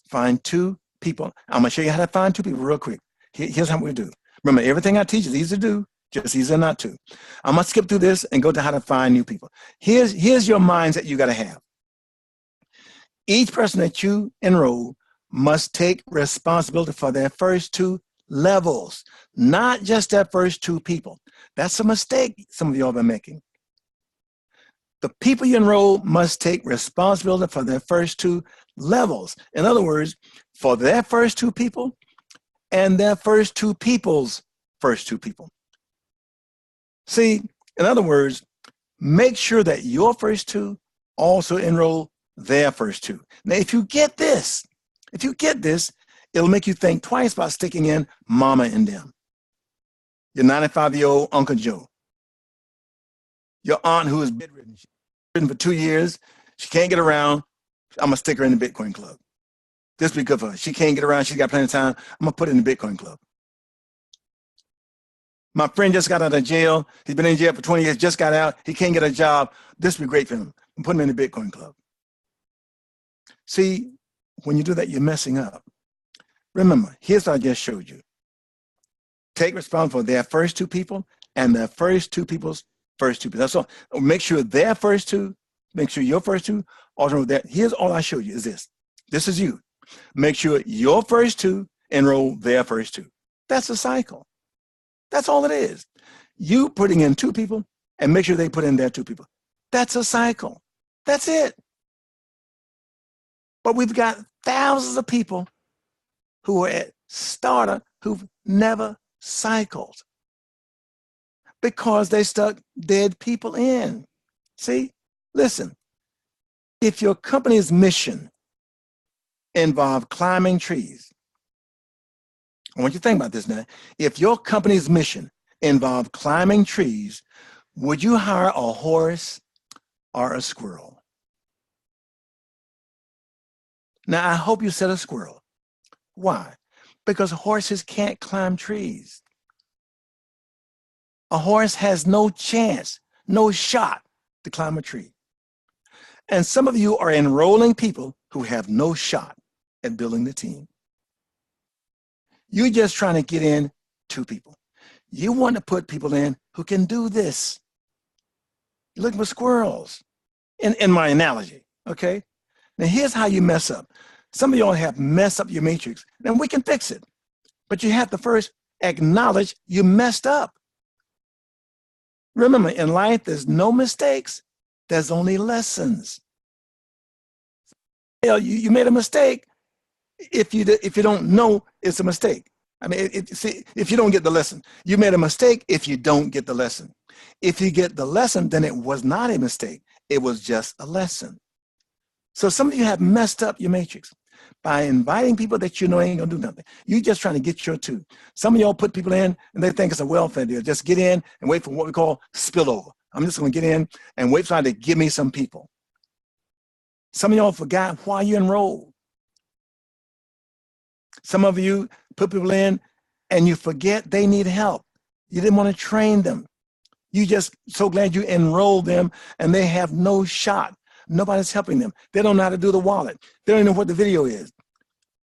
Find 2 people. I'm going to show you how to find 2 people real quick. Here's how we do. Remember, everything I teach is easy to do, just easy not to. I'm going to skip through this and go to how to find new people. Here's your mindset you got to have. Each person that you enroll must take responsibility for their first 2 levels, not just their first 2 people. That's a mistake some of y'all have been making. The people you enroll must take responsibility for their first 2 levels. In other words, for their first 2 people and their first 2 people's first 2 people. See, in other words, make sure that your first 2 also enroll their first 2. Now, if you get this, it'll make you think twice about sticking in mama and them. Your 95-year-old Uncle Joe. Your aunt who is bedridden for 2 years. She can't get around. I'm going to stick her in the Bitcoin club. This be good for her. She can't get around. She's got plenty of time. I'm going to put her in the Bitcoin club. My friend just got out of jail. He's been in jail for 20 years, just got out. He can't get a job. This would be great for him. I'm putting him in the Bitcoin club. See, when you do that, you're messing up. Remember, here's what I just showed you. Take responsibility for their first 2 people and their first 2 people's first 2 people. That's all. Make sure their first 2, make sure your first 2, alternate that. Here's all I showed you is this. This is you. Make sure your first 2 enroll their first 2. That's a cycle. That's all it is. You putting in 2 people and make sure they put in their 2 people. That's a cycle. That's it. But we've got thousands of people who are at starter who've never cycled because they stuck dead people in. See, listen, if your company's mission involves climbing trees, I want you to think about this now. If your company's mission involved climbing trees, would you hire a horse or a squirrel? Now, I hope you said a squirrel. Why? Because horses can't climb trees. A horse has no chance, no shot to climb a tree. And some of you are enrolling people who have no shot at building the team. You're just trying to get in 2 people. You want to put people in who can do this. You're looking for squirrels, in my analogy, okay? Now, here's how you mess up. Some of y'all have messed up your matrix, and we can fix it. But you have to first acknowledge you messed up. Remember, in life, there's no mistakes. There's only lessons. You made a mistake. If you don't know, it's a mistake. I mean, see, if you don't get the lesson, you made a mistake if you don't get the lesson. If you get the lesson, then it was not a mistake. It was just a lesson. So some of you have messed up your matrix by inviting people that you know ain't gonna do nothing. You're just trying to get your 2. Some of y'all put people in and they think it's a welfare deal. Just get in and wait for what we call spillover. I'm just gonna get in and wait for somebody to give me some people. Some of y'all forgot why you enrolled. Some of you put people in and you forget they need help. You didn't want to train them. You just so glad you enrolled them and they have no shot. Nobody's helping them. They don't know how to do the wallet. They don't even know what the video is.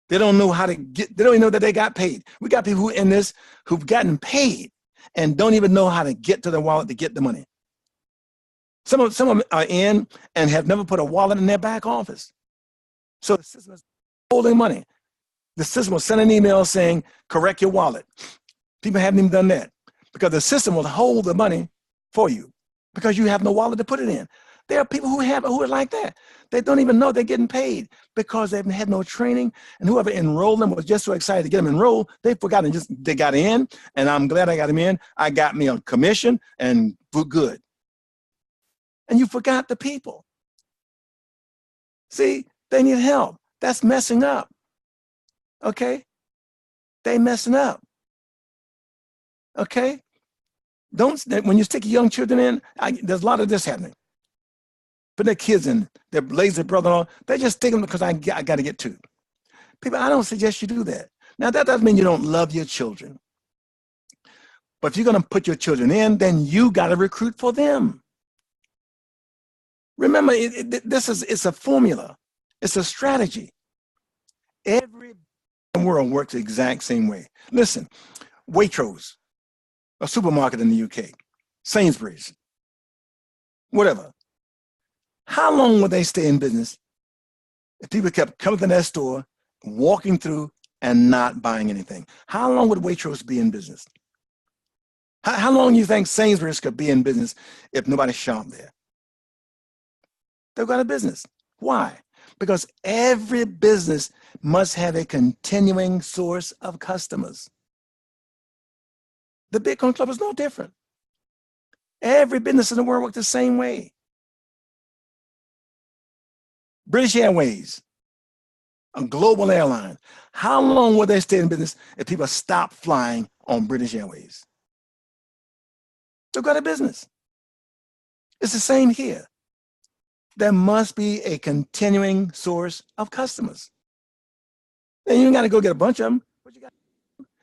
They don't know how to get, they don't even know that they got paid. We got people who in this who've gotten paid and don't even know how to get to the wallet to get the money. Some of them are in and have never put a wallet in their back office. So the system is holding money. The system will send an email saying, correct your wallet. People haven't even done that because the system will hold the money for you because you have no wallet to put it in. There are people who are like that. They don't even know they're getting paid because they've had no training, and whoever enrolled them was just so excited to get them enrolled, they forgot and they got in, and I'm glad I got them in. I got me a commission and good. And you forgot the people. See, they need help. That's messing up. Okay? They messing up. Okay? Don't, when you stick young children in, there's a lot of this happening. Put their kids in, their lazy brother-in-law, they just stick them because I got to get to. People, I don't suggest you do that. Now, that doesn't mean you don't love your children. But if you're going to put your children in, then you got to recruit for them. Remember, it's a formula. It's a strategy. Every world works the exact same way. Listen, Waitrose, a supermarket in the UK, Sainsbury's, whatever. How long would they stay in business if people kept coming to that store, walking through, and not buying anything? How long would Waitrose be in business? How long do you think Sainsbury's could be in business if nobody shopped there? They've got a business. Why? Because every business must have a continuing source of customers. The Bitcoin Club is no different. Every business in the world works the same way. British Airways, a global airline. How long would they stay in business if people stopped flying on British Airways? They've got a business. It's the same here. There must be a continuing source of customers. And you got to go get a bunch of them, but you got,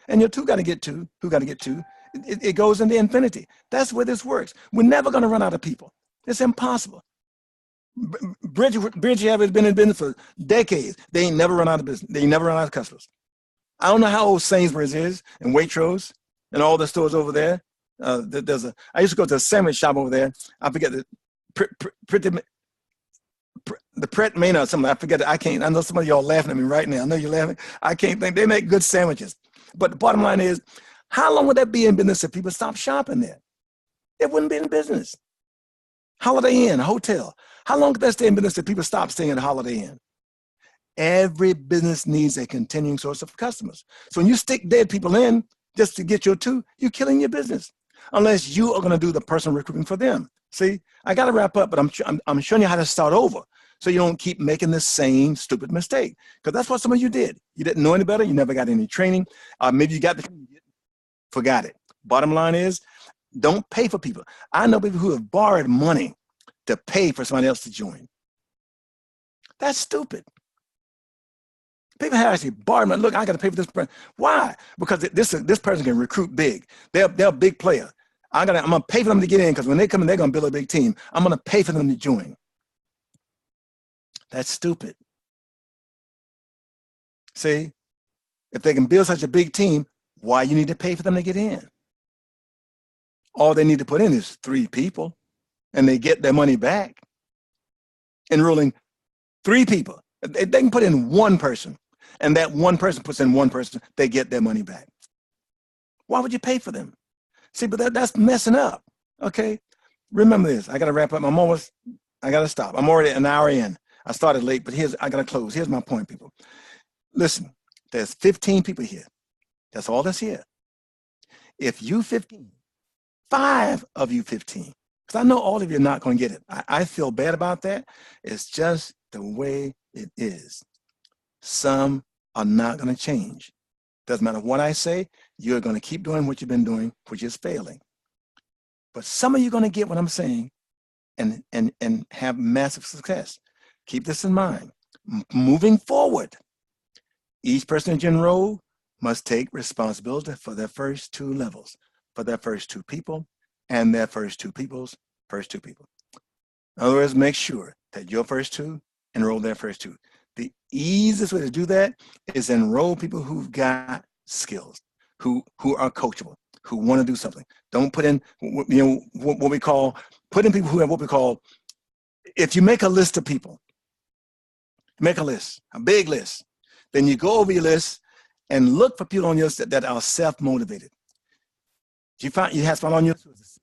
and your two got to get two. Who got to get two? It goes into infinity. That's where this works. We're never going to run out of people. It's impossible. British Airways has been in business for decades. They ain't never run out of business. They ain't never run out of customers. I don't know how old Sainsbury's is and Waitrose and all the stores over there. I used to go to a sandwich shop over there. I forget the Pret Maynard, something. I forget it. I know some of y'all laughing at me right now. I know you're laughing. I can't think. They make good sandwiches. But the bottom line is, how long would that be in business if people stopped shopping there? It wouldn't be in business. Holiday Inn, hotel. How long could that stay in business if people stop staying at Holiday Inn? Every business needs a continuing source of customers. So when you stick dead people in just to get your two, you're killing your business. Unless you are going to do the personal recruiting for them. See, I got to wrap up, but I'm showing you how to start over so you don't keep making the same stupid mistake. Because that's what some of you did. You didn't know any better. You never got any training. Maybe you got the forgot it. Bottom line is, don't pay for people. I know people who have borrowed money to pay for somebody else to join. That's stupid. People have actually borrowed money. Look, I got to pay for this person. Why? Because this person can recruit big. They're a big player. I'm gonna pay for them to get in because when they come in, they're gonna build a big team. I'm gonna pay for them to join. That's stupid. See, if they can build such a big team, why you need to pay for them to get in? All they need to put in is 3 people, and they get their money back. Enrolling 3 people, they can put in 1 person, and that 1 person puts in 1 person, they get their money back. Why would you pay for them? See, but that's messing up, okay? Remember this. I got to wrap up. I got to stop. I'm already an hour in. I started late, but I got to close. Here's my point, people. Listen, there's 15 people here. That's all that's here. If you 15, 5 of you 15, because I know all of you are not going to get it. I feel bad about that. It's just the way it is. Some are not going to change. Doesn't matter what I say, you're going to keep doing what you've been doing, which is failing. But some of you are going to get what I'm saying and have massive success. Keep this in mind. Moving forward, each person in enroll must take responsibility for their first 2 levels, for their first 2 people and their first 2 people's first 2 people. In other words, make sure that your first 2 enroll their first 2. The easiest way to do that is enroll people who've got skills, who are coachable, who want to do something. Don't put in, what we call, put in people who have what we call, if you make a list of people, make a list, a big list, then you go over your list and look for people on your list that are self-motivated. You have someone on your list,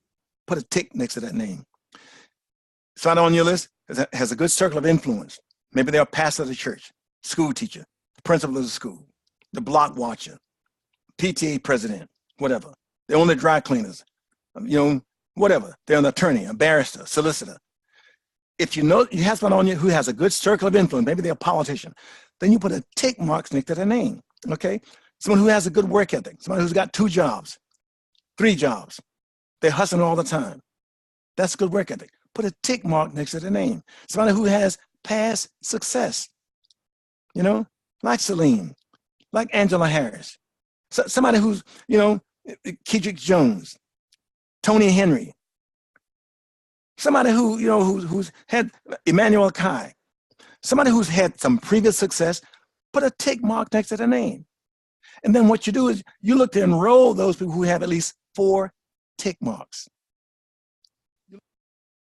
put a tick next to that name. Someone on your list has a good circle of influence. Maybe they're a pastor of the church, school teacher, principal of the school, the block watcher, PTA president, whatever. They're only dry cleaners, whatever. They're an attorney, a barrister, solicitor. If you know you have someone on you who has a good circle of influence, maybe they're a politician, then you put a tick mark next to their name. Okay? Someone who has a good work ethic, somebody who's got 2 jobs, 3 jobs. They're hustling all the time. That's good work ethic. Put a tick mark next to the name. Somebody who has past success, you know, like Celine, like Angela Harris. So, somebody who's, Kedrick Jones, Tony Henry. Somebody who, who's had Emmanuel Kai. Somebody who's had some previous success, put a tick mark next to the name. And then what you do is you look to enroll those people who have at least 4 tick marks.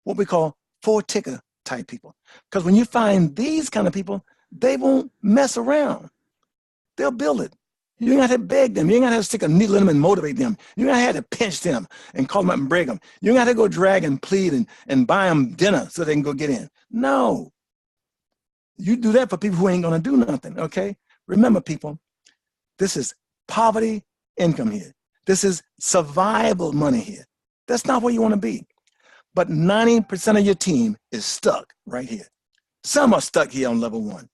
What we call 4-ticker type people. Because when you find these kind of people, they won't mess around. They'll build it. You ain't got to beg them. You ain't got to stick a needle in them and motivate them. You ain't got to pinch them and call them up and break them. You ain't got to go drag and plead and buy them dinner so they can go get in. No. You do that for people who ain't going to do nothing, okay? Remember, people, this is poverty income here. This is survival money here. That's not where you want to be. But 90% of your team is stuck right here. Some are stuck here on level 1.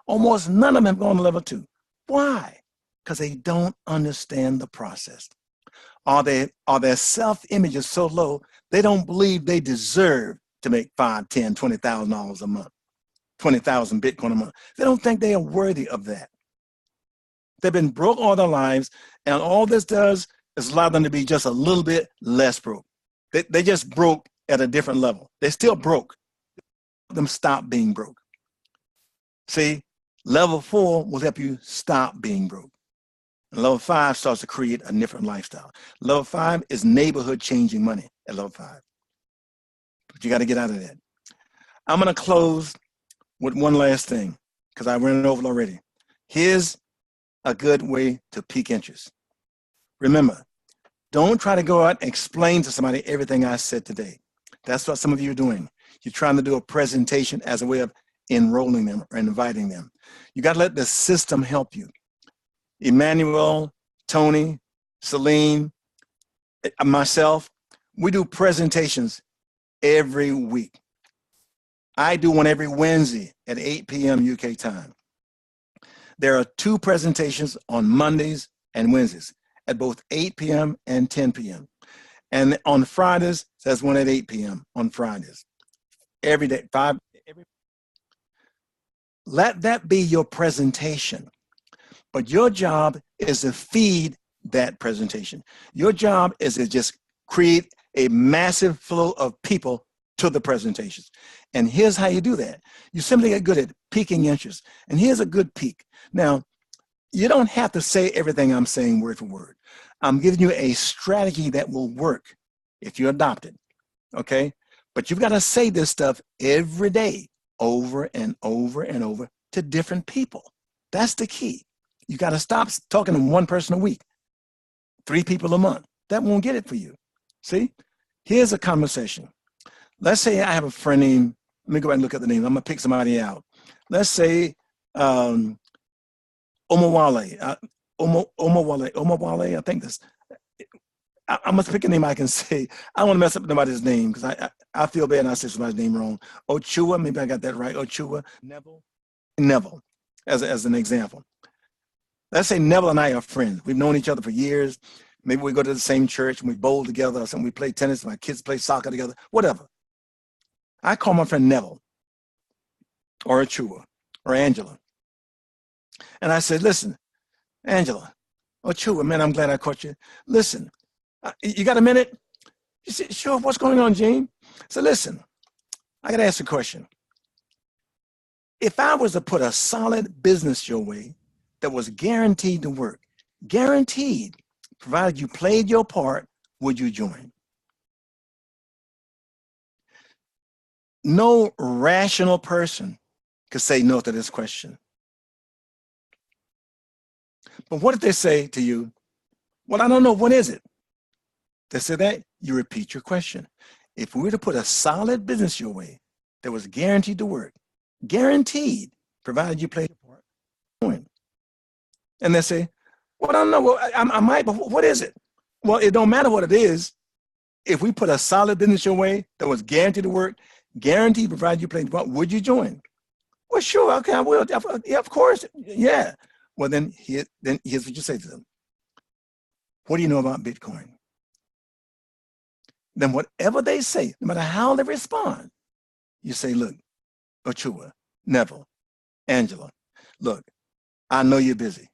Almost none of them have gone to level 2. Why? Because they don't understand the process. Are their self-image is so low, they don't believe they deserve to make $5, $10, $20,000 a month, 20,000 Bitcoin a month. They don't think they are worthy of that. They've been broke all their lives, and all this does is allow them to be just a little bit less broke. They just broke at a different level. They're still broke. Them stop being broke. See, level 4 will help you stop being broke. And level 5 starts to create a different lifestyle. Level 5 is neighborhood changing money at level 5. But you got to get out of that. I'm going to close with one last thing because I ran it over already. Here's a good way to peak interest. Remember, don't try to go out and explain to somebody everything I said today. That's what some of you are doing. You're trying to do a presentation as a way of enrolling them or inviting them. You got to let the system help you. Emmanuel, Tony, Celine, myself, we do presentations every week. I do one every Wednesday at 8 p.m. UK time. There are 2 presentations on Mondays and Wednesdays at both 8 p.m. and 10 p.m. And on Fridays, there's one at 8 p.m. on Fridays. Every day, let that be your presentation. But your job is to feed that presentation. Your job is to just create a massive flow of people to the presentations. And here's how you do that. You simply get good at piquing interest. And here's a good peak. Now, you don't have to say everything I'm saying word for word. I'm giving you a strategy that will work if you adopt it, okay? But you've got to say this stuff every day, over and over and over to different people. That's the key. You got to stop talking to one person a week, 3 people a month. That won't get it for you. See, here's a conversation. Let's say I have a friend named, let me go back and look at the name. I'm going to pick somebody out. Let's say Omawale. Omawale, I think this. I must pick a name I can say. I don't want to mess up nobody's name because I feel bad and I say somebody's name wrong. Ochua, maybe I got that right. Ochua, Neville, as an example. Let's say Neville and I are friends. We've known each other for years. Maybe we go to the same church and we bowl together or something. We play tennis. My kids play soccer together, whatever. I call my friend Neville or Ochua or Angela. And I said, listen, Angela, Ochua, man, I'm glad I caught you. Listen, you got a minute? She said, sure, what's going on, Gene? So listen, I got to ask a question. If I was to put a solid business your way that was guaranteed to work, guaranteed, provided you played your part, would you join? No rational person could say no to this question. But what if they say to you, well, I don't know, what is it? They say that, you repeat your question. If we were to put a solid business your way that was guaranteed to work, guaranteed, provided you played your part, join. And they say, well, I don't know, well, I might, but what is it? Well, it don't matter what it is. If we put a solid business your way that was guaranteed to work, guaranteed, provided you played your part, would you join? Well, sure, okay, I will. Yeah, of course, yeah. Well, then here's what you say to them. What do you know about Bitcoin? Then whatever they say, no matter how they respond, you say, look, Ochua, Neville, Angela, look, I know you're busy.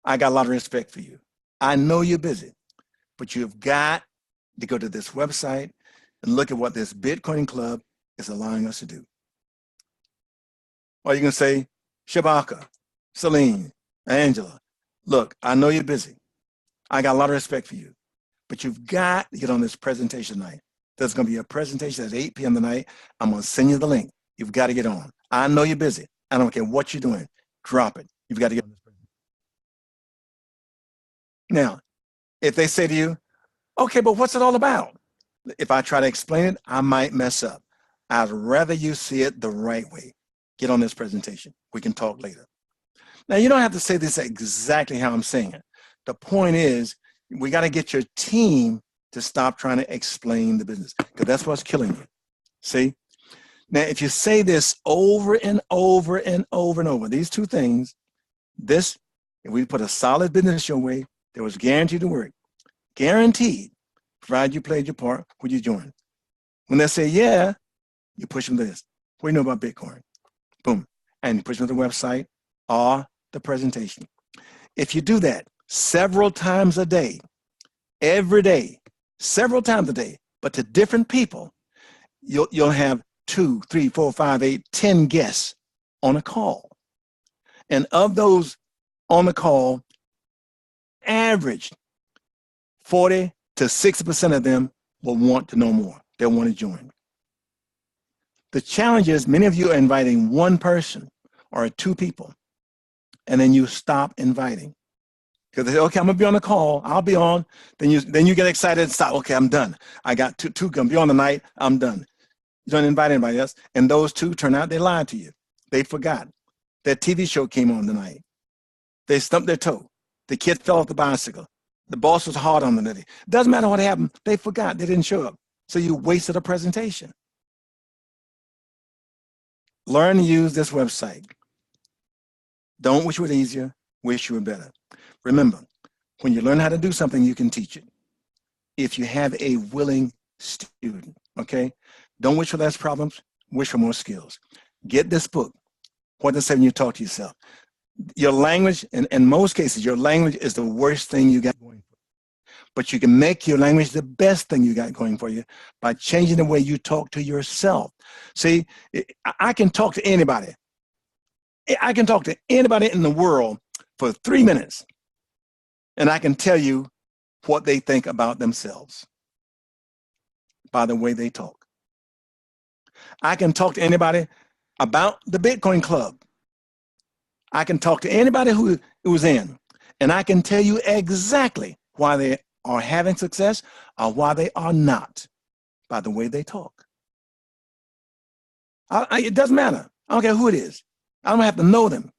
I got a lot of respect for you. I know you're busy, but you've got to go to this website and look at what this Bitcoin club is allowing us to do. Or you can say, Shabaka, Celine, Angela, look, I know you're busy. I got a lot of respect for you, but you've got to get on this presentation night. There's going to be a presentation at 8 p.m. tonight. I'm going to send you the link. You've got to get on. I know you're busy. I don't care what you're doing. Drop it. You've got to get on this presentation. Now, if they say to you, okay, but what's it all about? If I try to explain it, I might mess up. I'd rather you see it the right way. Get on this presentation. We can talk later. Now, you don't have to say this exactly how I'm saying it. The point is, we got to get your team to stop trying to explain the business, because that's what's killing you. See? Now, if you say this over and over and over and over, these two things, if we put a solid business your way, that was guaranteed to work, guaranteed, provided you played your part, would you join? When they say, yeah, you push them to this. What do you know about Bitcoin? Boom. And you push them to the website or the presentation. If you do that several times a day, every day, several times a day, but to different people, you'll have 2, 3, 4, 5, 8, 10 guests on a call. And of those on the call, average 40 to 60% of them will want to know more. They'll want to join. The challenge is many of you are inviting one person or 2 people, and then you stop inviting. Because they say, okay, I'm gonna be on the call, I'll be on. Then you get excited and stop. Okay, I'm done. I got two gonna be on the night, I'm done. You don't invite anybody else. And those 2 turn out they lied to you. They forgot. Their TV show came on tonight. They stumped their toe. The kid fell off the bicycle. The boss was hard on them. Doesn't matter what happened, they forgot, they didn't show up. So you wasted a presentation. Learn to use this website. Don't wish you were easier, wish you were better. Remember, when you learn how to do something, you can teach it. If you have a willing student, okay? Don't wish for less problems, wish for more skills. Get this book, What to Say When You Talk to Yourself. Your language, in most cases, your language is the worst thing you got going for you. But you can make your language the best thing you got going for you by changing the way you talk to yourself. See, I can talk to anybody. I can talk to anybody in the world for 3 minutes, and I can tell you what they think about themselves by the way they talk. I can talk to anybody about the Bitcoin Club. I can talk to anybody who's in, and I can tell you exactly why they are having success or why they are not by the way they talk. It doesn't matter. I don't care who it is. I don't have to know them.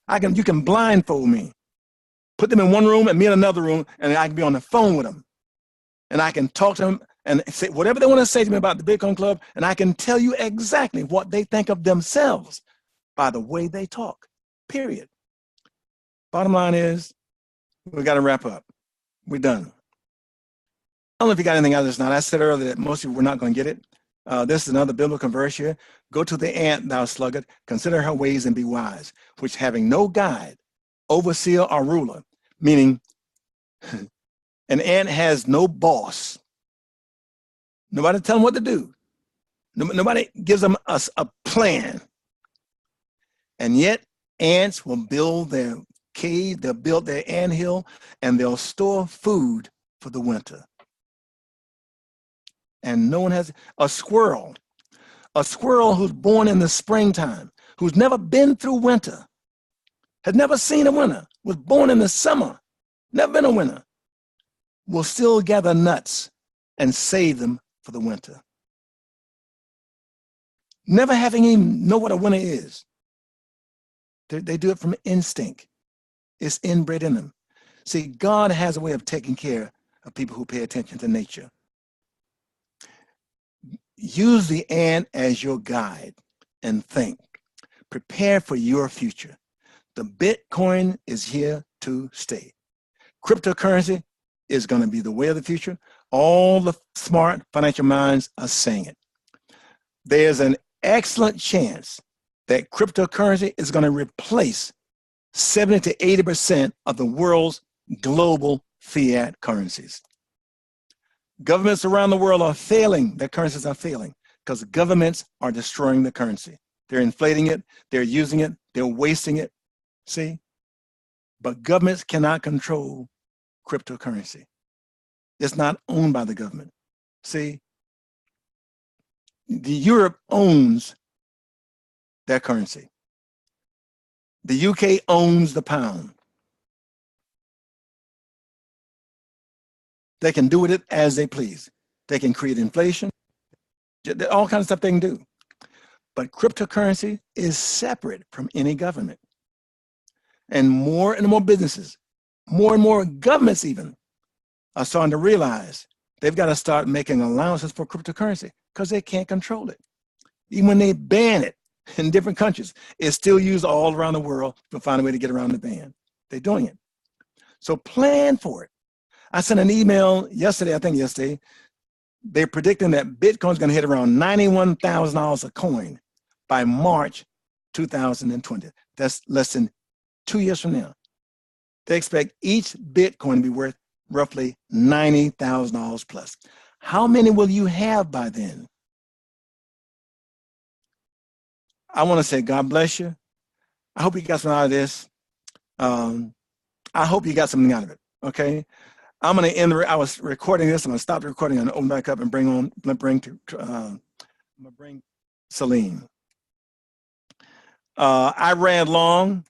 You can blindfold me, put them in one room and me in another room, and I can be on the phone with them. And I can talk to them and say whatever they want to say to me about the Bitcoin Club, and I can tell you exactly what they think of themselves by the way they talk, period. Bottom line is, we got to wrap up. We're done. I don't know if you got anything out of this now. I said earlier that most people were not going to get it. This is another biblical verse here. Go to the ant, thou sluggard, consider her ways and be wise, which having no guide, overseer, or ruler, meaning an ant has no boss. Nobody tell them what to do. Nobody gives them a plan. And yet ants will build their cave, they'll build their anthill, and they'll store food for the winter. And no one has a squirrel who's born in the springtime, who's never been through winter, has never seen a winter, was born in the summer, never been a winter, will still gather nuts and save them for the winter. Never having even know what a winter is. They do it from instinct. It's inbred in them. See, God has a way of taking care of people who pay attention to nature. Use the ant as your guide and think. Prepare for your future. The Bitcoin is here to stay. Cryptocurrency is going to be the way of the future. All the smart financial minds are saying it. There's an excellent chance that cryptocurrency is going to replace 70 to 80% of the world's global fiat currencies. Governments around the world are failing, their currencies are failing because governments are destroying the currency. They're inflating it, they're using it, they're wasting it, see? But governments cannot control cryptocurrency. It's not owned by the government. See, Europe owns their currency. The UK owns the pound. They can do with it as they please. They can create inflation, all kinds of stuff they can do. But cryptocurrency is separate from any government. And more businesses, more and more governments even, are starting to realize they've got to start making allowances for cryptocurrency because they can't control it. Even when they ban it in different countries, it's still used all around the world to find a way to get around the ban. They're doing it. So plan for it. I sent an email yesterday, I think yesterday, they're predicting that Bitcoin's going to hit around $91,000 a coin by March 2020. That's less than 2 years from now. They expect each Bitcoin to be worth roughly $90,000 plus. How many will you have by then? I want to say God bless you. I hope you got something out of this. I hope you got something out of it, okay? I'm going to end I was recording this. I'm going to stop the recording and open back up and bring Celine. I ran long.